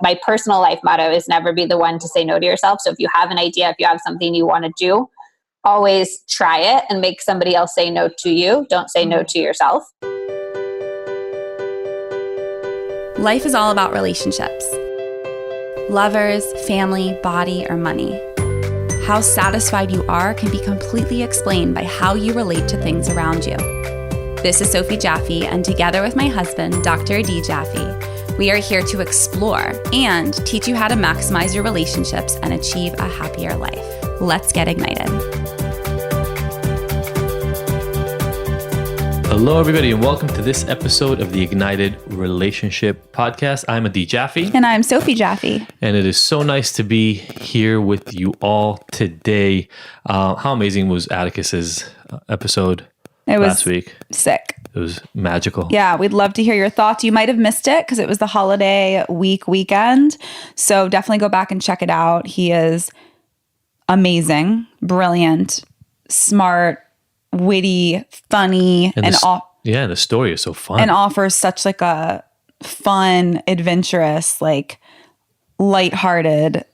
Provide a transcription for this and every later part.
my personal life motto is never be the one to say no to yourself. So if you have an idea, if you have something you want to do, always try it and make somebody else say no to you. Don't say no to yourself. Life is all about relationships. Lovers, family, body, or money. How satisfied you are can be completely explained by how you relate to things around you. This is Sophie Jaffe, and together with my husband, Dr. Adi Jaffe, we are here to explore and teach you how to maximize your relationships and achieve a happier life. Let's get ignited. Hello, everybody, and welcome to this episode of the Ignited Relationship Podcast. I'm Adi Jaffe. And I'm Sophie Jaffe. And it is so nice to be here with you all today. How amazing was Atticus's episode last week? Sick. It was magical. Yeah, we'd love to hear your thoughts. You might have missed it because it was the holiday weekend. So definitely go back and check it out. He is amazing, brilliant, smart, witty, funny, and the story is so fun and offers such like a fun, adventurous, like lighthearted,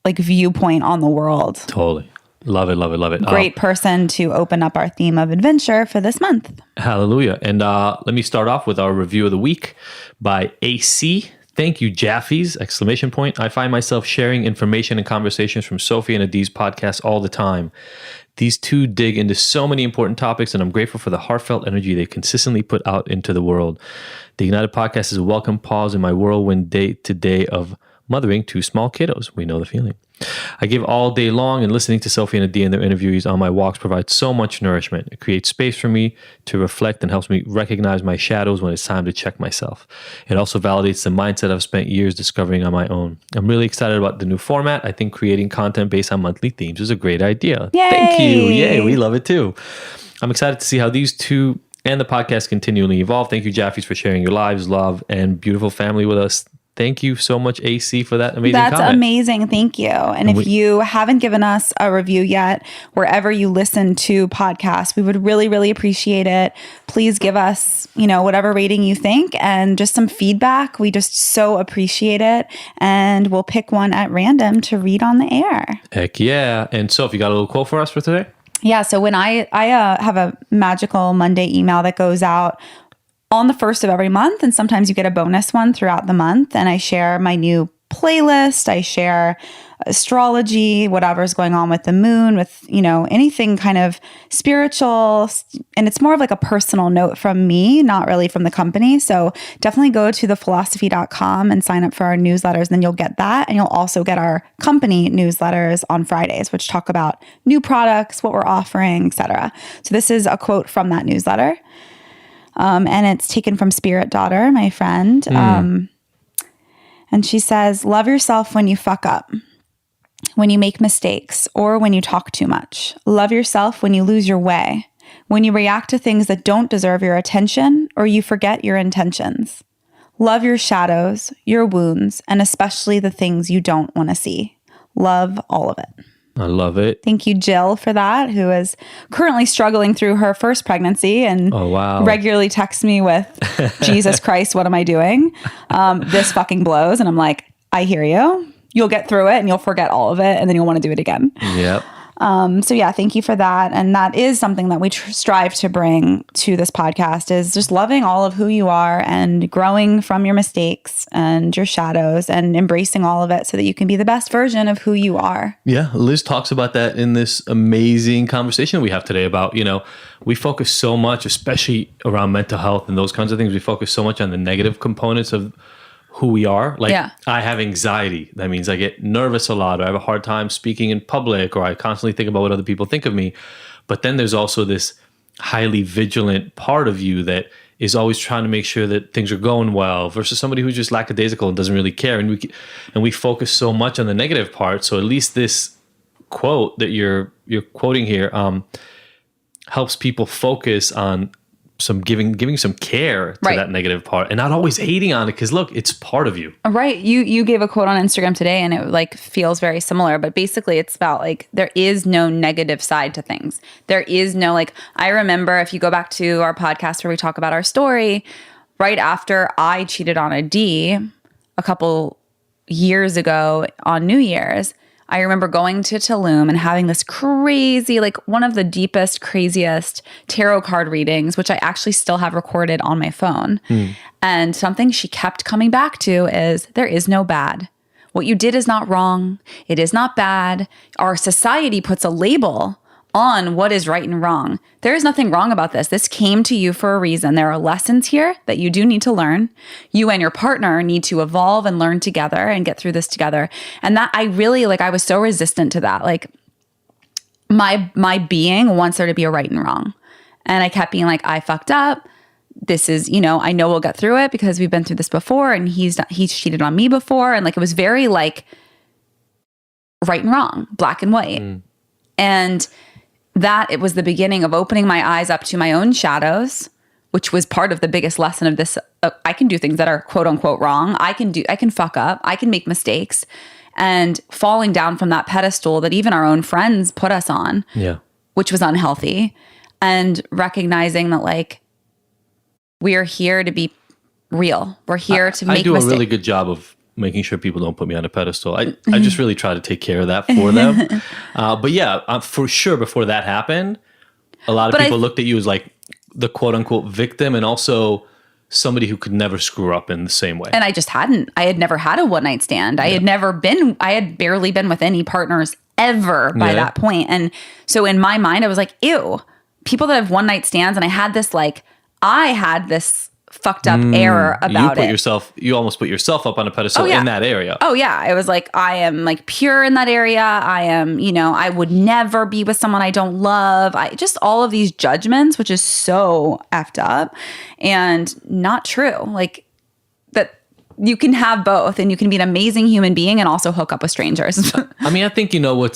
like viewpoint on the world. Totally. Love it, love it, love it. Great person to open up our theme of adventure for this month. Hallelujah. And let me start off with our review of the week by AC. Thank you, Jaffe's! Exclamation point. I find myself sharing information and conversations from Sophie and Adi's podcast all the time. These two dig into so many important topics, and I'm grateful for the heartfelt energy they consistently put out into the world. The Ignited Podcast is a welcome pause in my whirlwind day-to-day of mothering two small kiddos. We know the feeling. I give all day long, and listening to Sophie and Adi and their interviews on my walks provides so much nourishment. It creates space for me to reflect and helps me recognize my shadows when it's time to check myself. It also validates the mindset I've spent years discovering on my own. I'm really excited about the new format. I think creating content based on monthly themes is a great idea. Yay! Thank you. Yay, we love it too. I'm excited to see how these two and the podcast continually evolve. Thank you, Jaffe's, for sharing your lives, love, and beautiful family with us. Thank you so much, AC, for that amazing comment. That's amazing. Thank you. And if you haven't given us a review yet, wherever you listen to podcasts, we would really, really appreciate it. Please give us, whatever rating you think and just some feedback. We just so appreciate it. And we'll pick one at random to read on the air. Heck yeah. And Sophie, you got a little quote for us for today? Yeah. So when I have a magical Monday email that goes out on the first of every month, and sometimes you get a bonus one throughout the month, and I share my new playlist. I share astrology, whatever's going on with the moon, with, anything kind of spiritual. And it's more of like a personal note from me, not really from the company. So definitely go to thephilosophy.com and sign up for our newsletters. Then you'll get that. And you'll also get our company newsletters on Fridays, which talk about new products, what we're offering, etc. So this is a quote from that newsletter. And it's taken from Spirit Daughter, my friend. And she says, love yourself when you fuck up, when you make mistakes, or when you talk too much. Love yourself when you lose your way, when you react to things that don't deserve your attention, or you forget your intentions. Love your shadows, your wounds, and especially the things you don't want to see. Love all of it. I love it. Thank you, Jill, for that, who is currently struggling through her first pregnancy and regularly texts me with, Jesus Christ, what am I doing? This fucking blows. And I'm like, I hear you. You'll get through it and you'll forget all of it and then you'll want to do it again. Yep. So yeah, thank you for that. And that is something that we strive to bring to this podcast, is just loving all of who you are and growing from your mistakes and your shadows and embracing all of it so that you can be the best version of who you are. Yeah. Liz talks about that in this amazing conversation we have today about, we focus so much, especially around mental health and those kinds of things. We focus so much on the negative components of who we are. I have anxiety. That means I get nervous a lot, or I have a hard time speaking in public, or I constantly think about what other people think of me. But then there's also this highly vigilant part of you that is always trying to make sure that things are going well, versus somebody who's just lackadaisical and doesn't really care. And we focus so much on the negative part. So at least this quote that you're quoting here helps people focus on some giving some care to that negative part and not always hating on it, because look, it's part of you. Right. You gave a quote on Instagram today and it feels very similar, but basically it's about there is no negative side to things. There is no I remember, if you go back to our podcast where we talk about our story, right after I cheated on a D a couple years ago on New Year's, I remember going to Tulum and having this crazy, like one of the deepest, craziest tarot card readings, which I actually still have recorded on my phone. And something she kept coming back to is there is no bad. What you did is not wrong. It is not bad. Our society puts a label on what is right and wrong. There is nothing wrong about this. This came to you for a reason. There are lessons here that you do need to learn. You and your partner need to evolve and learn together and get through this together. And that I really, like, I was so resistant to that. Like my being wants there to be a right and wrong. And I kept being like, I fucked up. This is, you know, I know we'll get through it because we've been through this before and he's cheated on me before. And like, it was very like right and wrong, black and white. And that it was the beginning of opening my eyes up to my own shadows, which was part of the biggest lesson of this. I can do things that are quote unquote wrong. I can fuck up. I can make mistakes, and falling down from that pedestal that even our own friends put us on, which was unhealthy, and recognizing that like we are here to be real. We're here to make mistakes. I do a really good job of making sure people don't put me on a pedestal. I just really try to take care of that for them. But yeah, for sure, before that happened, a lot of people looked at you as like the quote unquote victim and also somebody who could never screw up in the same way. And I just hadn't. I had never had a one night stand. I had barely been with any partners ever by that point. And so in my mind, I was like, ew, people that have one night stands. And I had this fucked up error about you almost put yourself up on a pedestal in that area. Oh yeah. I was like, I am like pure in that area. I am, you know, I would never be with someone I don't love. Just all of these judgments, which is so effed up and not true. Like that you can have both and you can be an amazing human being and also hook up with strangers. I mean, I think, you know,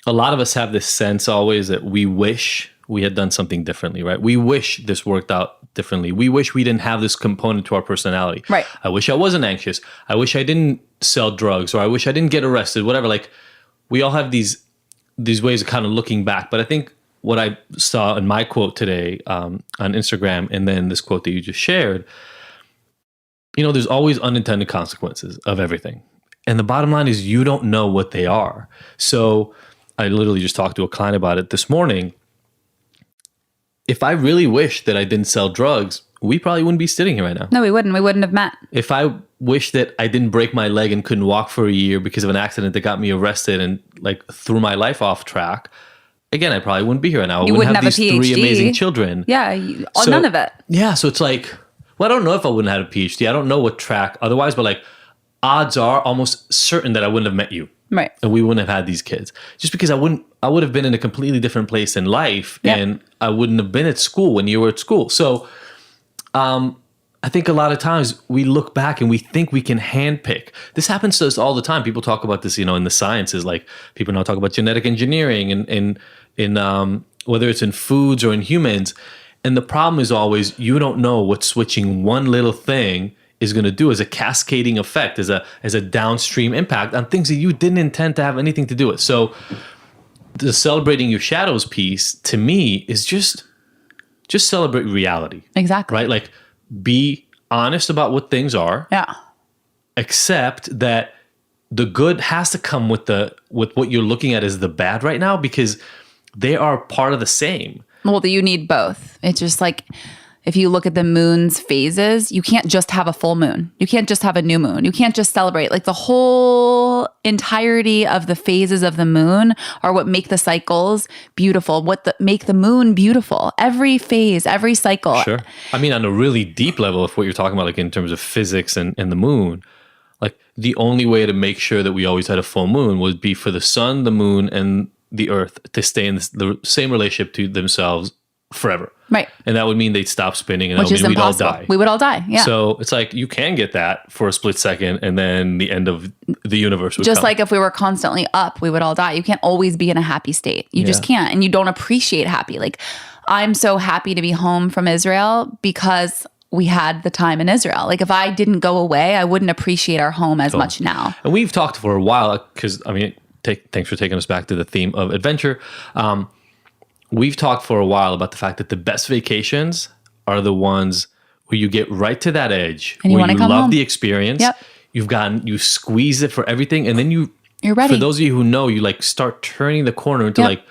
a lot of us have this sense always that we wish we had done something differently, right? We wish this worked out differently. We wish we didn't have this component to our personality. Right. I wish I wasn't anxious. I wish I didn't sell drugs, or I wish I didn't get arrested, whatever. Like we all have these ways of kind of looking back. But I think what I saw in my quote today on Instagram, and then this quote that you just shared, you know, there's always unintended consequences of everything. And the bottom line is you don't know what they are. So I literally just talked to a client about it this morning. If I really wished that I didn't sell drugs, we probably wouldn't be sitting here right now. No, we wouldn't. We wouldn't have met. If I wished that I didn't break my leg and couldn't walk for a year because of an accident that got me arrested and like threw my life off track, again, I probably wouldn't be here right now. I wouldn't have these three amazing children. Yeah, none of it. Yeah, so it's like, well, I don't know if I wouldn't have had a PhD. I don't know what track otherwise, but like odds are almost certain that I wouldn't have met you. Right. And we wouldn't have had these kids just because I would have been in a completely different place in life and I wouldn't have been at school when you were at school. So I think a lot of times we look back and we think we can handpick. This happens to us all the time. People talk about this, you know, in the sciences, like people now talk about genetic engineering and in whether it's in foods or in humans. And the problem is always you don't know what switching one little thing is going to do as a cascading effect, as a downstream impact on things that you didn't intend to have anything to do with. So the celebrating your shadows piece to me is just celebrate reality. Exactly. Right? Like be honest about what things are. Yeah. Accept that the good has to come with what you're looking at as the bad right now because they are part of the same. Well, you need both. It's just like if you look at the moon's phases, you can't just have a full moon. You can't just have a new moon. You can't just celebrate. Like the whole entirety of the phases of the moon are what make the cycles beautiful, make the moon beautiful. Every phase, every cycle. Sure. I mean, on a really deep level, if what you're talking about, like in terms of physics and the moon, like the only way to make sure that we always had a full moon would be for the sun, the moon, and the earth to stay in the same relationship to themselves forever. Right. And that would mean they'd stop spinning and which is we'd all impossible. die. We would all die. Yeah. So it's like you can get that for a split second and then the end of the universe would just come. like if we were constantly up, we would all die. You can't always be in a happy state. You just can't. And you don't appreciate happy. Like I'm so happy to be home from Israel because we had the time in Israel. Like if I didn't go away, I wouldn't appreciate our home as much now. And we've talked for a while because, I mean, thanks for taking us back to the theme of adventure. We've talked for a while about the fact that the best vacations are the ones where you get right to that edge, and where you love home. the experience. Yep. you squeeze it for everything. And then you're ready. For those of you who know, you like start turning the corner into like,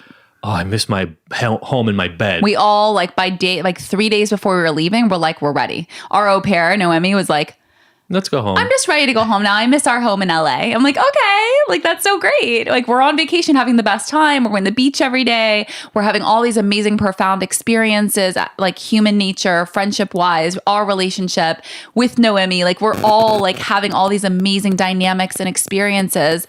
oh, I miss my home in my bed. We all like 3 days before we were leaving, we're ready. Our au pair, Noemi, was like, let's go home. I'm just ready to go home now. I miss our home in LA. I'm like, okay, like that's so great. Like we're on vacation having the best time. We're going to the beach every day. We're having all these amazing, profound experiences, like human nature, friendship wise, our relationship with Noemi. Like we're all like having all these amazing dynamics and experiences.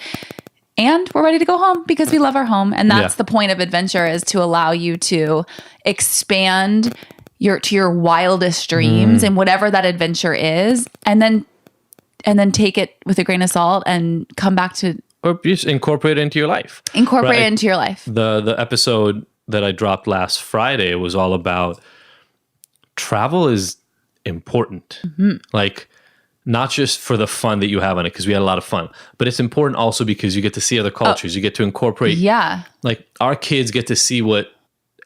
And we're ready to go home because we love our home. And that's the point of adventure, is to allow you to expand to your wildest dreams and whatever that adventure is, and then take it with a grain of salt and come back to, or just incorporate it into your life. Incorporate it into your life. The episode that I dropped last Friday was all about travel is important. Like not just for the fun that you have on it, because we had a lot of fun, but it's important also because you get to see other cultures. You get to incorporate. Yeah. Like our kids get to see what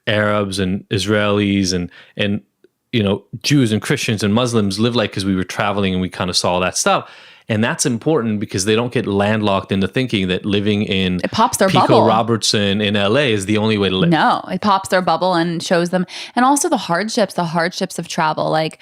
Arabs and Israelis and Jews and Christians and Muslims live like, because we were traveling and we kind of saw that stuff. And that's important because they don't get landlocked into thinking that living in it pops their Pico bubble. Robertson in LA is the only way to live. No, it pops their bubble and shows them. And also the hardships of travel. Like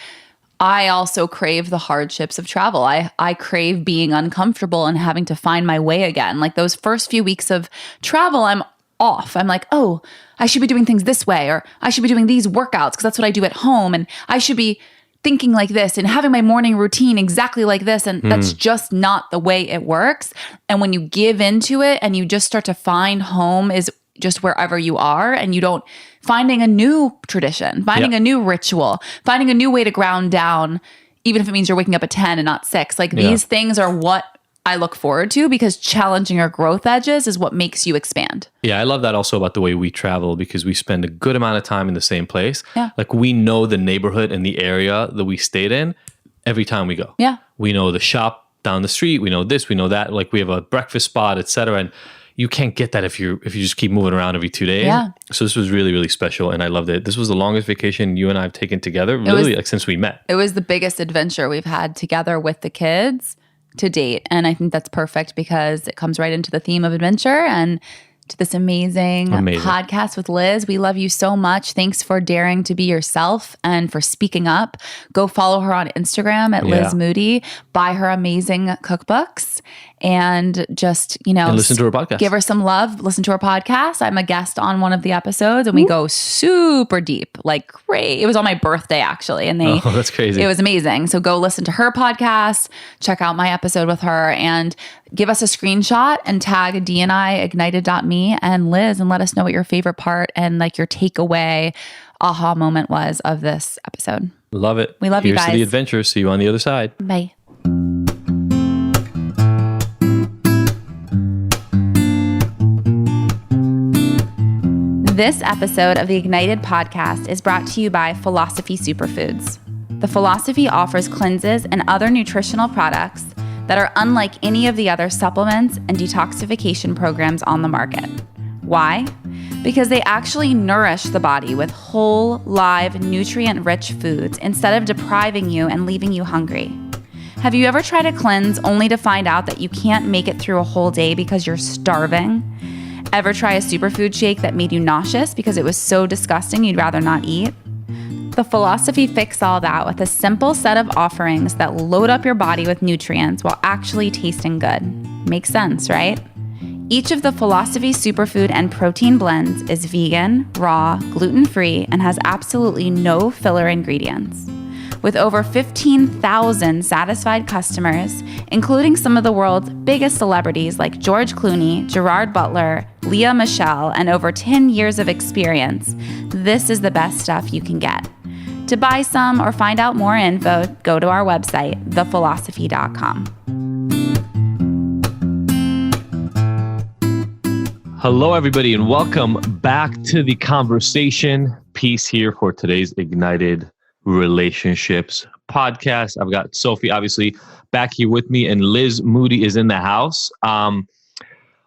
I also crave the hardships of travel. I crave being uncomfortable and having to find my way again. Like those first few weeks of travel, I'm off. I'm like, oh, I should be doing things this way, or I should be doing these workouts because that's what I do at home. And I should be thinking like this and having my morning routine exactly like this. And that's just not the way it works. And when you give into it and you just start to find home is just wherever you are, and you don't finding a new tradition, finding a new ritual, finding a new way to ground down, even if it means you're waking up at 10 and not 6. Like these things are what I look forward to, because challenging our growth edges is what makes you expand. Yeah, I love that also about the way we travel, because we spend a good amount of time in the same place. Yeah. Like we know the neighborhood and the area that we stayed in every time we go. Yeah. We know the shop down the street. We know this, we know that. Like we have a breakfast spot, etc. And you can't get that if you just keep moving around every 2 days. Yeah. So this was really, really special, and I loved it. This was the longest vacation you and I have taken together, really, like since we met. It was the biggest adventure we've had together with the kids to date. And I think that's perfect because it comes right into the theme of adventure and to this amazing podcast with Liz. We love you so much. Thanks for daring to be yourself and for speaking up. Go follow her on Instagram at Liz Moody. Buy her amazing cookbooks and just, and listen to her podcast. Give her some love. Listen to her podcast. I'm a guest on one of the episodes and we go super deep, like great. It was on my birthday actually. And that's crazy. It was amazing. So go listen to her podcast, check out my episode with her, and give us a screenshot and tag dniignited.me and Liz and let us know what your favorite part and like your takeaway aha moment was of this episode. Love it. We love you guys. Here's to the adventure. See you on the other side. Bye. This episode of the Ignited podcast is brought to you by Philosophy Superfoods. The Philosophy offers cleanses and other nutritional products that are unlike any of the other supplements and detoxification programs on the market. Why? Because they actually nourish the body with whole, live, nutrient-rich foods instead of depriving you and leaving you hungry. Have you ever tried a cleanse only to find out that you can't make it through a whole day because you're starving? Ever try a superfood shake that made you nauseous because it was so disgusting you'd rather not eat? The Philosophy fix all that with a simple set of offerings that load up your body with nutrients while actually tasting good. Makes sense, right? Each of the Philosophy superfood and protein blends is vegan, raw, gluten-free, and has absolutely no filler ingredients. With over 15,000 satisfied customers, including some of the world's biggest celebrities like George Clooney, Gerard Butler, Lea Michele, and over 10 years of experience, this is the best stuff you can get. To buy some or find out more info, go to our website, thephilosophy.com. Hello, everybody, and welcome back to the conversation piece here for today's Ignited Relationships podcast. I've got Sophie, obviously, back here with me, and Liz Moody is in the house.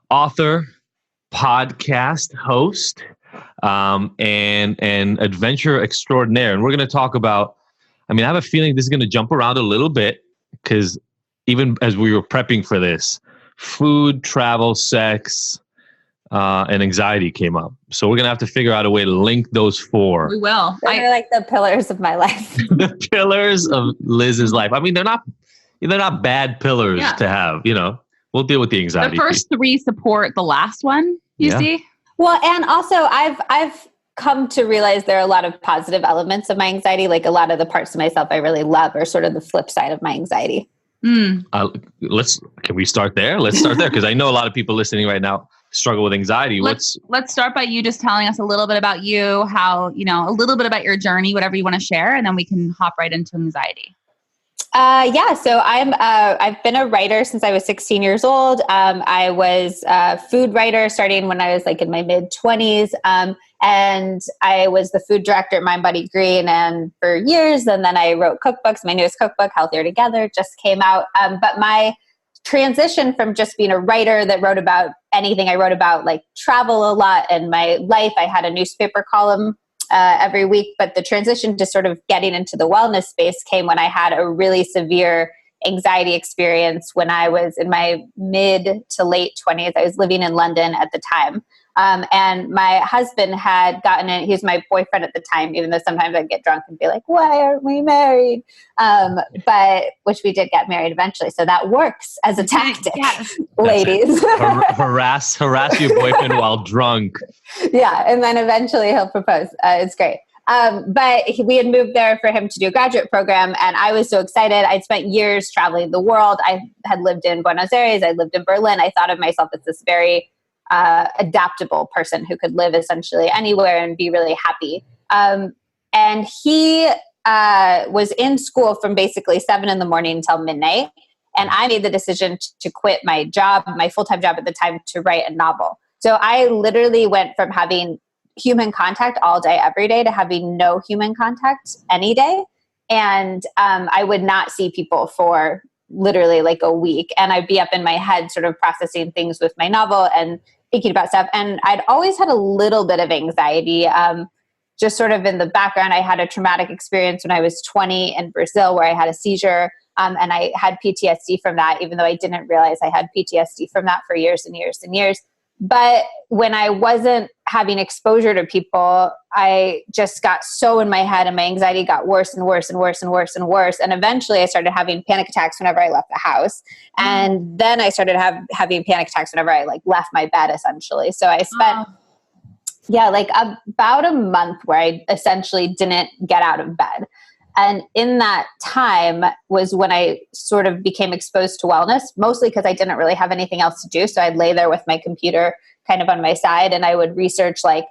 Author, podcast host, and adventure extraordinaire. And we're going to talk about, I have a feeling this is going to jump around a little bit because even as we were prepping for this, food, travel, sex, and anxiety came up. So we're going to have to figure out a way to link those four. We will. They're like the pillars of my life. The pillars of Liz's life. I mean, they're not bad pillars to have, We'll deal with the anxiety. The first three support the last one, you see? Well, and also I've come to realize there are a lot of positive elements of my anxiety. Like a lot of the parts of myself I really love are sort of the flip side of my anxiety. Can we start there? Let's start there. Because I know a lot of people listening right now struggle with anxiety. Let's start by you just telling us a little bit about you, how, a little bit about your journey, whatever you want to share, and then we can hop right into anxiety. So I've been a writer since I was 16 years old. I was a food writer starting when I was like in my mid 20s. And I was the food director at mindbodygreen and for years. And then I wrote cookbooks. My newest cookbook, Healthier Together, just came out. But my transition from just being a writer that wrote about anything, I wrote about like travel a lot in my life. I had a newspaper column every week, but the transition to sort of getting into the wellness space came when I had a really severe anxiety experience when I was in my mid to late 20s. I was living in London at the time. And my husband had gotten in, he was my boyfriend at the time, even though sometimes I'd get drunk and be like, why aren't we married? But which we did get married eventually. So that works as a tactic, ladies. harass your boyfriend while drunk. Yeah. And then eventually he'll propose. It's great. But we had moved there for him to do a graduate program. And I was so excited. I'd spent years traveling the world. I had lived in Buenos Aires. I lived in Berlin. I thought of myself as this very adaptable person who could live essentially anywhere and be really happy. And he was in school from basically 7 a.m. until midnight. And I made the decision to quit my job, my full-time job at the time, to write a novel. So I literally went from having human contact all day, every day, to having no human contact any day. And I would not see people for literally like a week. And I'd be up in my head sort of processing things with my novel and thinking about stuff. And I'd always had a little bit of anxiety, just sort of in the background. I had a traumatic experience when I was 20 in Brazil where I had a seizure. And I had PTSD from that, even though I didn't realize I had PTSD from that for years and years and years. But when I wasn't having exposure to people, I just got so in my head and my anxiety got worse and worse and worse and worse and worse. And eventually I started having panic attacks whenever I left the house. And then I started having panic attacks whenever I like left my bed, essentially. So I spent, like about a month where I essentially didn't get out of bed. And in that time was when I sort of became exposed to wellness, mostly because I didn't really have anything else to do. So I'd lay there with my computer kind of on my side and I would research like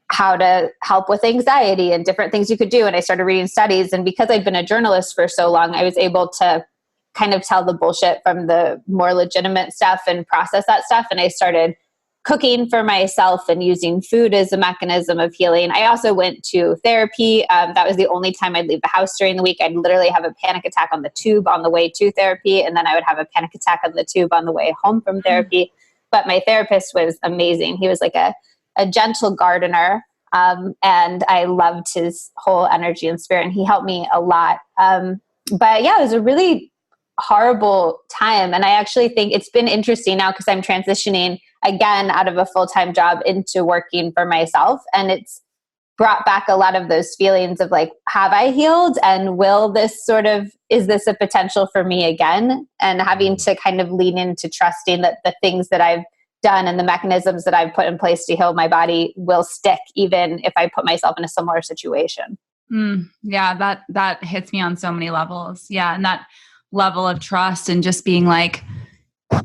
how to help with anxiety and different things you could do. And I started reading studies. And because I've been a journalist for so long, I was able to kind of tell the bullshit from the more legitimate stuff and process that stuff. And I started cooking for myself and using food as a mechanism of healing. I also went to therapy. That was the only time I'd leave the house during the week. I'd literally have a panic attack on the tube on the way to therapy. And then I would have a panic attack on the tube on the way home from therapy. But my therapist was amazing. He was like a gentle gardener. And I loved his whole energy and spirit. And he helped me a lot. But yeah, it was a really horrible time. And I actually think it's been interesting now because I'm transitioning again out of a full-time job into working for myself. And it's brought back a lot of those feelings of like, have I healed? And is this a potential for me again? And having to kind of lean into trusting that the things that I've done and the mechanisms that I've put in place to heal my body will stick, even if I put myself in a similar situation. Yeah, that hits me on so many levels. Yeah. And that level of trust and just being like,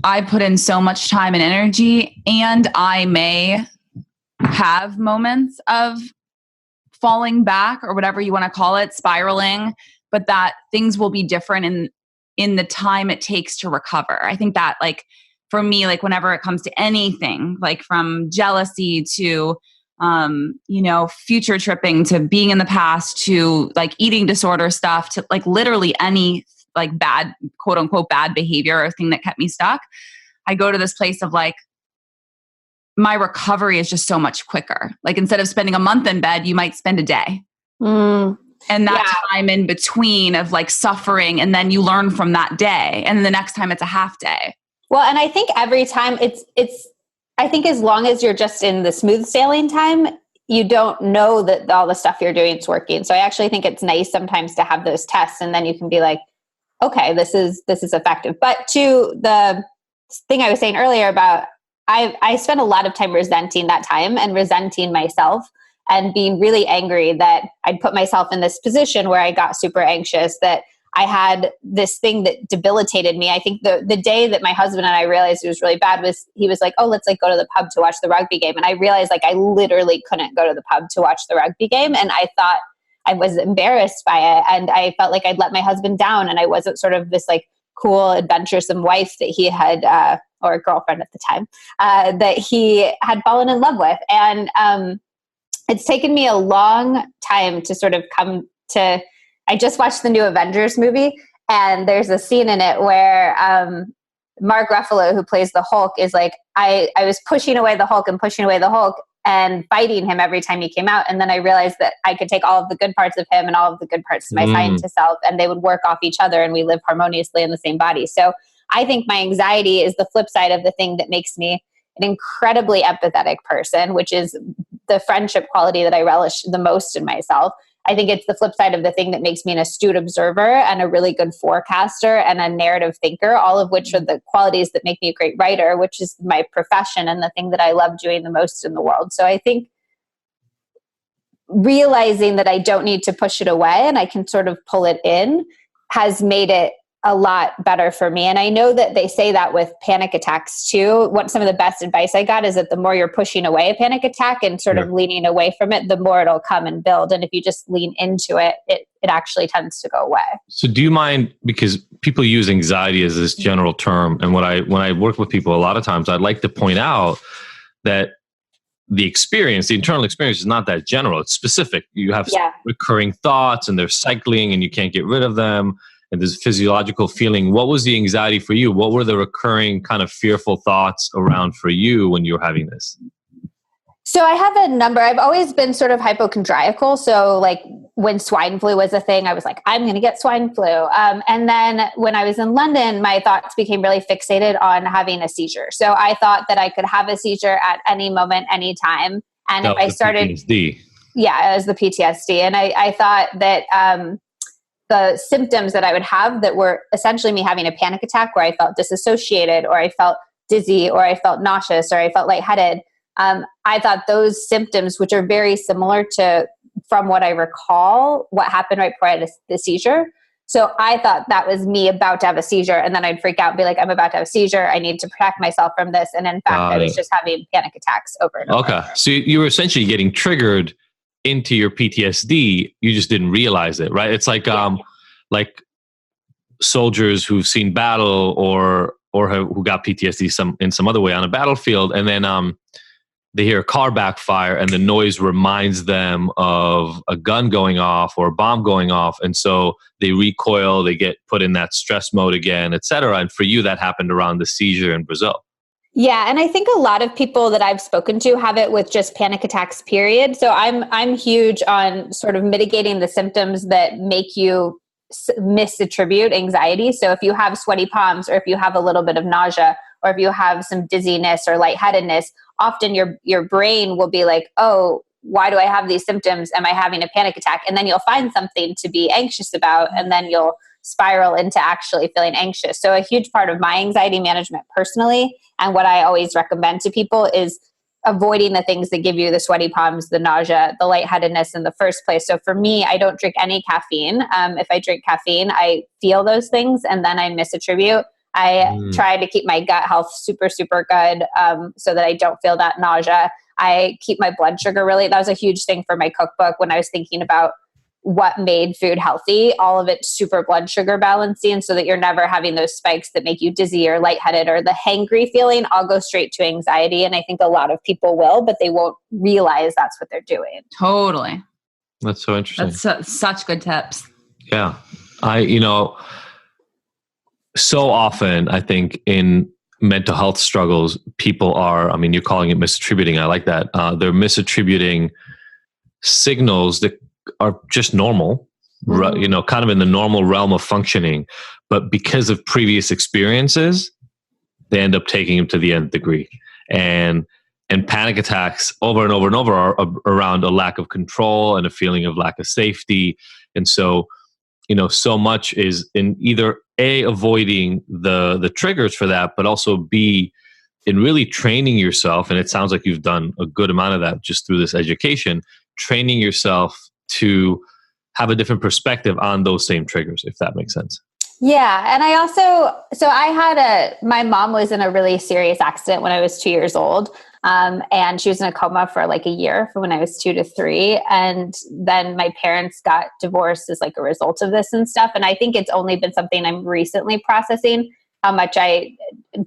I put in so much time and energy, and I may have moments of falling back or whatever you want to call it, spiraling, but that things will be different in the time it takes to recover. I think that like for me, like whenever it comes to anything, like from jealousy to, future tripping to being in the past to like eating disorder stuff to like literally any like bad, quote unquote, bad behavior or thing that kept me stuck, I go to this place of like, my recovery is just so much quicker. Like instead of spending a month in bed, you might spend a day. And that time in between of like suffering, and then you learn from that day. And then the next time it's a half day. Well, and I think every time I think as long as you're just in the smooth sailing time, you don't know that all the stuff you're doing is working. So I actually think it's nice sometimes to have those tests, and then you can be like, okay, this is effective. But to the thing I was saying earlier about, I spent a lot of time resenting that time and resenting myself and being really angry that I'd put myself in this position where I got super anxious, that I had this thing that debilitated me. I think the day that my husband and I realized it was really bad was he was like, oh, let's like go to the pub to watch the rugby game. And I realized like I literally couldn't go to the pub to watch the rugby game. And I thought I was embarrassed by it. And I felt like I'd let my husband down, and I wasn't sort of this like cool, adventuresome wife that he had, or girlfriend at the time, that he had fallen in love with. And it's taken me a long time to sort of come to, I just watched the new Avengers movie, and there's a scene in it where Mark Ruffalo, who plays the Hulk, is like, I was pushing away the Hulk and fighting him every time he came out. And then I realized that I could take all of the good parts of him and all of the good parts of my scientist self, and they would work off each other, and we live harmoniously in the same body. So I think my anxiety is the flip side of the thing that makes me an incredibly empathetic person, which is the friendship quality that I relish the most in myself. I think it's the flip side of the thing that makes me an astute observer and a really good forecaster and a narrative thinker, all of which are the qualities that make me a great writer, which is my profession and the thing that I love doing the most in the world. So I think realizing that I don't need to push it away and I can sort of pull it in has made it a lot better for me. And I know that they say that with panic attacks too. Some of the best advice I got is that the more you're pushing away a panic attack and sort of leaning away from it, the more it'll come and build. And if you just lean into it, it actually tends to go away. So do you mind, because people use anxiety as this general term, and when I work with people, a lot of times I'd like to point out that the internal experience is not that general. It's specific. You have recurring thoughts, and they're cycling, and you can't get rid of them. And there's physiological feeling. What was the anxiety for you? What were the recurring kind of fearful thoughts around for you when you were having this? So I have a number. I've always been sort of hypochondriacal. So like when swine flu was a thing, I was like, I'm going to get swine flu. And then when I was in London, my thoughts became really fixated on having a seizure. So I thought that I could have a seizure at any moment, any time. And if I started, PTSD. Yeah, it was the PTSD. And I thought that, the symptoms that I would have that were essentially me having a panic attack where I felt disassociated, or I felt dizzy, or I felt nauseous, or I felt lightheaded. I thought those symptoms, which are very similar to, from what I recall, what happened right before I had the seizure. So I thought that was me about to have a seizure, and then I'd freak out and be like, I'm about to have a seizure. I need to protect myself from this. And in fact, I was just having panic attacks over and over. Okay. So you were essentially getting triggered into your PTSD, you just didn't realize it, right? It's like like soldiers who've seen battle or who got PTSD in some other way on a battlefield, and then they hear a car backfire, and the noise reminds them of a gun going off or a bomb going off, and so they recoil, they get put in that stress mode again, etc. And for you, that happened around the seizure in Brazil. Yeah, and I think a lot of people that I've spoken to have it with just panic attacks, period. So I'm huge on sort of mitigating the symptoms that make you misattribute anxiety. So if you have sweaty palms, or if you have a little bit of nausea, or if you have some dizziness or lightheadedness, often your brain will be like, oh, why do I have these symptoms? Am I having a panic attack? And then you'll find something to be anxious about, and then you'll spiral into actually feeling anxious. So a huge part of my anxiety management personally, and what I always recommend to people, is avoiding the things that give you the sweaty palms, the nausea, the lightheadedness in the first place. So for me, I don't drink any caffeine. If I drink caffeine, I feel those things and then I misattribute. I try to keep my gut health super, super good, so that I don't feel that nausea. I keep my blood sugar that was a huge thing for my cookbook when I was thinking about what made food healthy, all of it super blood sugar balancing, so that you're never having those spikes that make you dizzy or lightheaded or the hangry feeling. I'll go straight to anxiety. And I think a lot of people will, but they won't realize that's what they're doing. Totally. That's so interesting. That's such good tips. Yeah. So often I think in mental health struggles, people are, you're calling it misattributing. I like that. They're misattributing signals that are just normal, kind of in the normal realm of functioning, but because of previous experiences, they end up taking them to the nth degree. And panic attacks over and over and over are around a lack of control and a feeling of lack of safety. And so, so much is in either A, avoiding the triggers for that, but also B, in really training yourself. And it sounds like you've done a good amount of that just through this education, training yourself to have a different perspective on those same triggers, if that makes sense. Yeah. And I also, my mom was in a really serious accident when I was 2 years old. And she was in a coma for like a year from when I was 2 to 3. And then my parents got divorced as like a result of this and stuff. And I think it's only been something I'm recently processing, how much I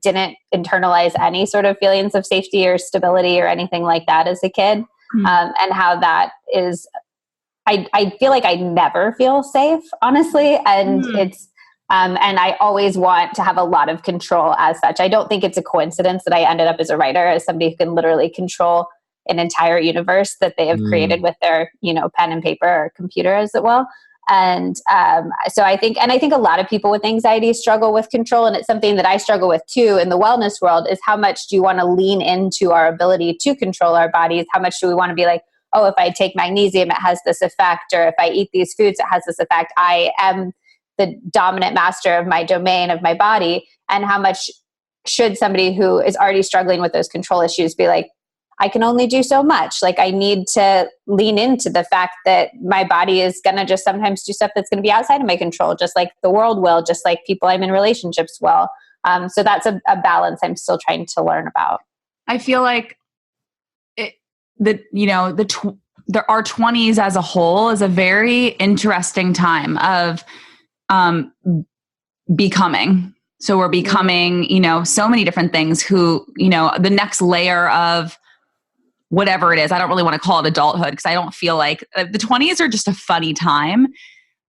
didn't internalize any sort of feelings of safety or stability or anything like that as a kid. And how that is, I feel like I never feel safe, honestly. And it's, and I always want to have a lot of control as such. I don't think it's a coincidence that I ended up as a writer, as somebody who can literally control an entire universe that they have created with their, pen and paper or computer, as it will. And so I think a lot of people with anxiety struggle with control. And it's something that I struggle with too in the wellness world, is how much do you want to lean into our ability to control our bodies? How much do we want to be like, oh, if I take magnesium, it has this effect, or if I eat these foods, it has this effect. I am the dominant master of my domain, of my body. And how much should somebody who is already struggling with those control issues be like, I can only do so much. Like, I need to lean into the fact that my body is going to just sometimes do stuff that's going to be outside of my control, just like the world will, just like people I'm in relationships will. So that's a balance I'm still trying to learn about. I feel like our 20s as a whole is a very interesting time of becoming. So we're becoming, so many different things the next layer of whatever it is. I don't really want to call it adulthood, because I don't feel like the 20s are just a funny time,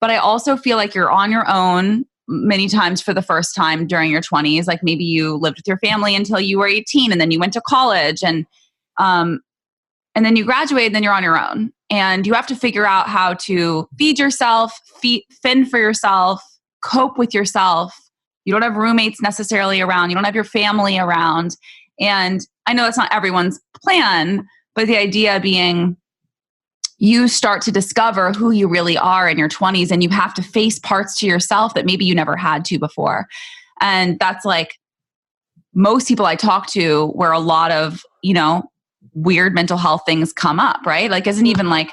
but I also feel like you're on your own many times for the first time during your 20s. Like maybe you lived with your family until you were 18, and then you went to college, and then you graduate, and then you're on your own, and you have to figure out how to feed yourself, fend for yourself, cope with yourself. You don't have roommates necessarily around. You don't have your family around. And I know that's not everyone's plan, but the idea being you start to discover who you really are in your 20s, and you have to face parts to yourself that maybe you never had to before. And that's like most people I talk to, where a lot of, weird mental health things come up, right? Like, isn't even like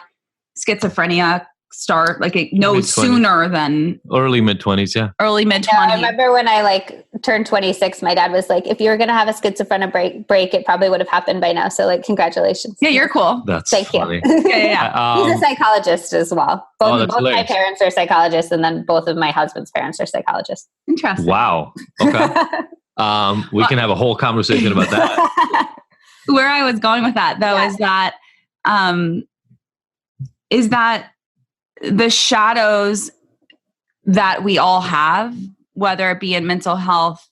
schizophrenia start like sooner than early mid-20s? Yeah. Early mid-20s. Yeah, I remember when I turned 26, my dad was like, if you were going to have a schizophrenia break, it probably would have happened by now. So congratulations. Yeah, you're cool. That's Thank funny. you. Yeah. He's a psychologist as well. Both my hilarious. parents are psychologists, and then both of my husband's parents are psychologists. Interesting. Wow. Okay. We can have a whole conversation about that. Where I was going with that, though, is that the shadows that we all have, whether it be in mental health,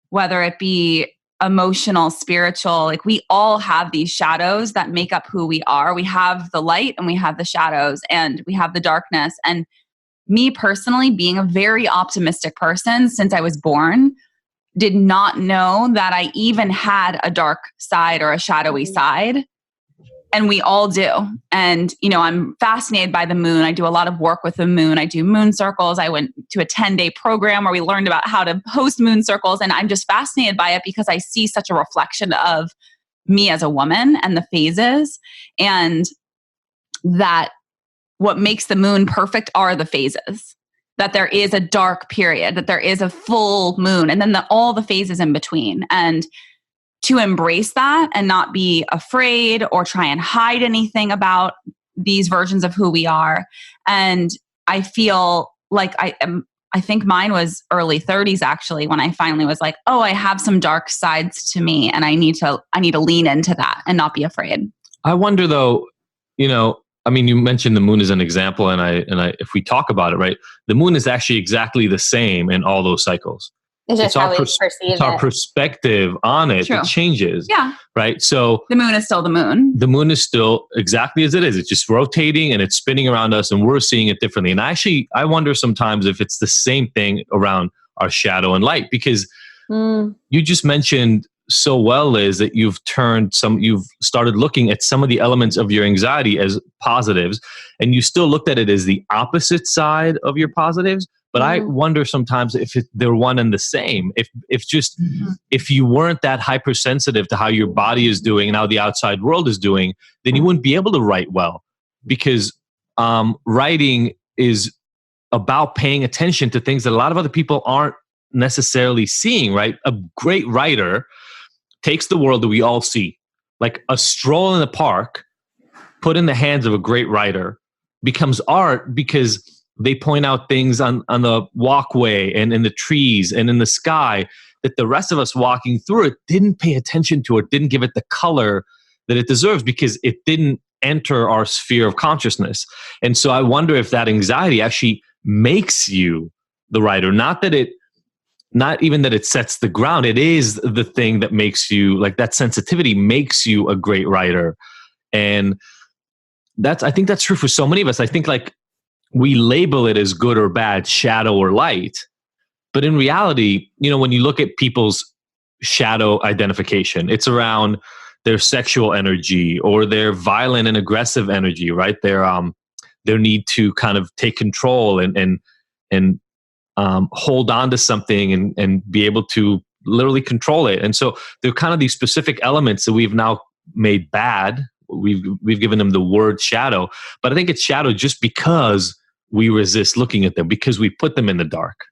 whether it be emotional, spiritual, like we all have these shadows that make up who we are. We have the light, and we have the shadows, and we have the darkness. And me personally, being a very optimistic person since I was born, did not know that I even had a dark side or a shadowy side. And we all do. And, I'm fascinated by the moon. I do a lot of work with the moon. I do moon circles. I went to a 10-day program where we learned about how to host moon circles. And I'm just fascinated by it because I see such a reflection of me as a woman and the phases. And that what makes the moon perfect are the phases. That there is a dark period, that there is a full moon, and then all the phases in between. And to embrace that and not be afraid or try and hide anything about these versions of who we are. And I feel like I think mine was early 30s actually, when I finally was like, oh, I have some dark sides to me, and I need to lean into that and not be afraid. I wonder though, you mentioned the moon as an example, and I, if we talk about it, right, the moon is actually exactly the same in all those cycles. It's just how we perceive it's our it. perspective on it True. that changes. Yeah. Right. So the moon is still the moon. The moon is still exactly as it is. It's just rotating and it's spinning around us and we're seeing it differently. And actually, I wonder sometimes if it's the same thing around our shadow and light, because you just mentioned so well, Liz, that you've started looking at some of the elements of your anxiety as positives, and you still looked at it as the opposite side of your positives. But I wonder sometimes if they're one and the same. If you weren't that hypersensitive to how your body is doing and how the outside world is doing, then you wouldn't be able to write well, because writing is about paying attention to things that a lot of other people aren't necessarily seeing. Right? A great writer takes the world that we all see, like a stroll in the park, put in the hands of a great writer, becomes art because they point out things on the walkway and in the trees and in the sky that the rest of us walking through it didn't pay attention to, it didn't give it the color that it deserves because it didn't enter our sphere of consciousness. And so I wonder if that anxiety actually makes you the writer, not even that it sets the ground. It is the thing that makes you, like, that sensitivity makes you a great writer. And I think that's true for so many of us. I think, like, we label it as good or bad, shadow or light. But in reality, when you look at people's shadow identification, it's around their sexual energy or their violent and aggressive energy, right? Their need to kind of take control and hold on to something and be able to literally control it. And so there are kind of these specific elements that we've now made bad. We've given them the word shadow, but I think it's shadow just because we resist looking at them, because we put them in the dark.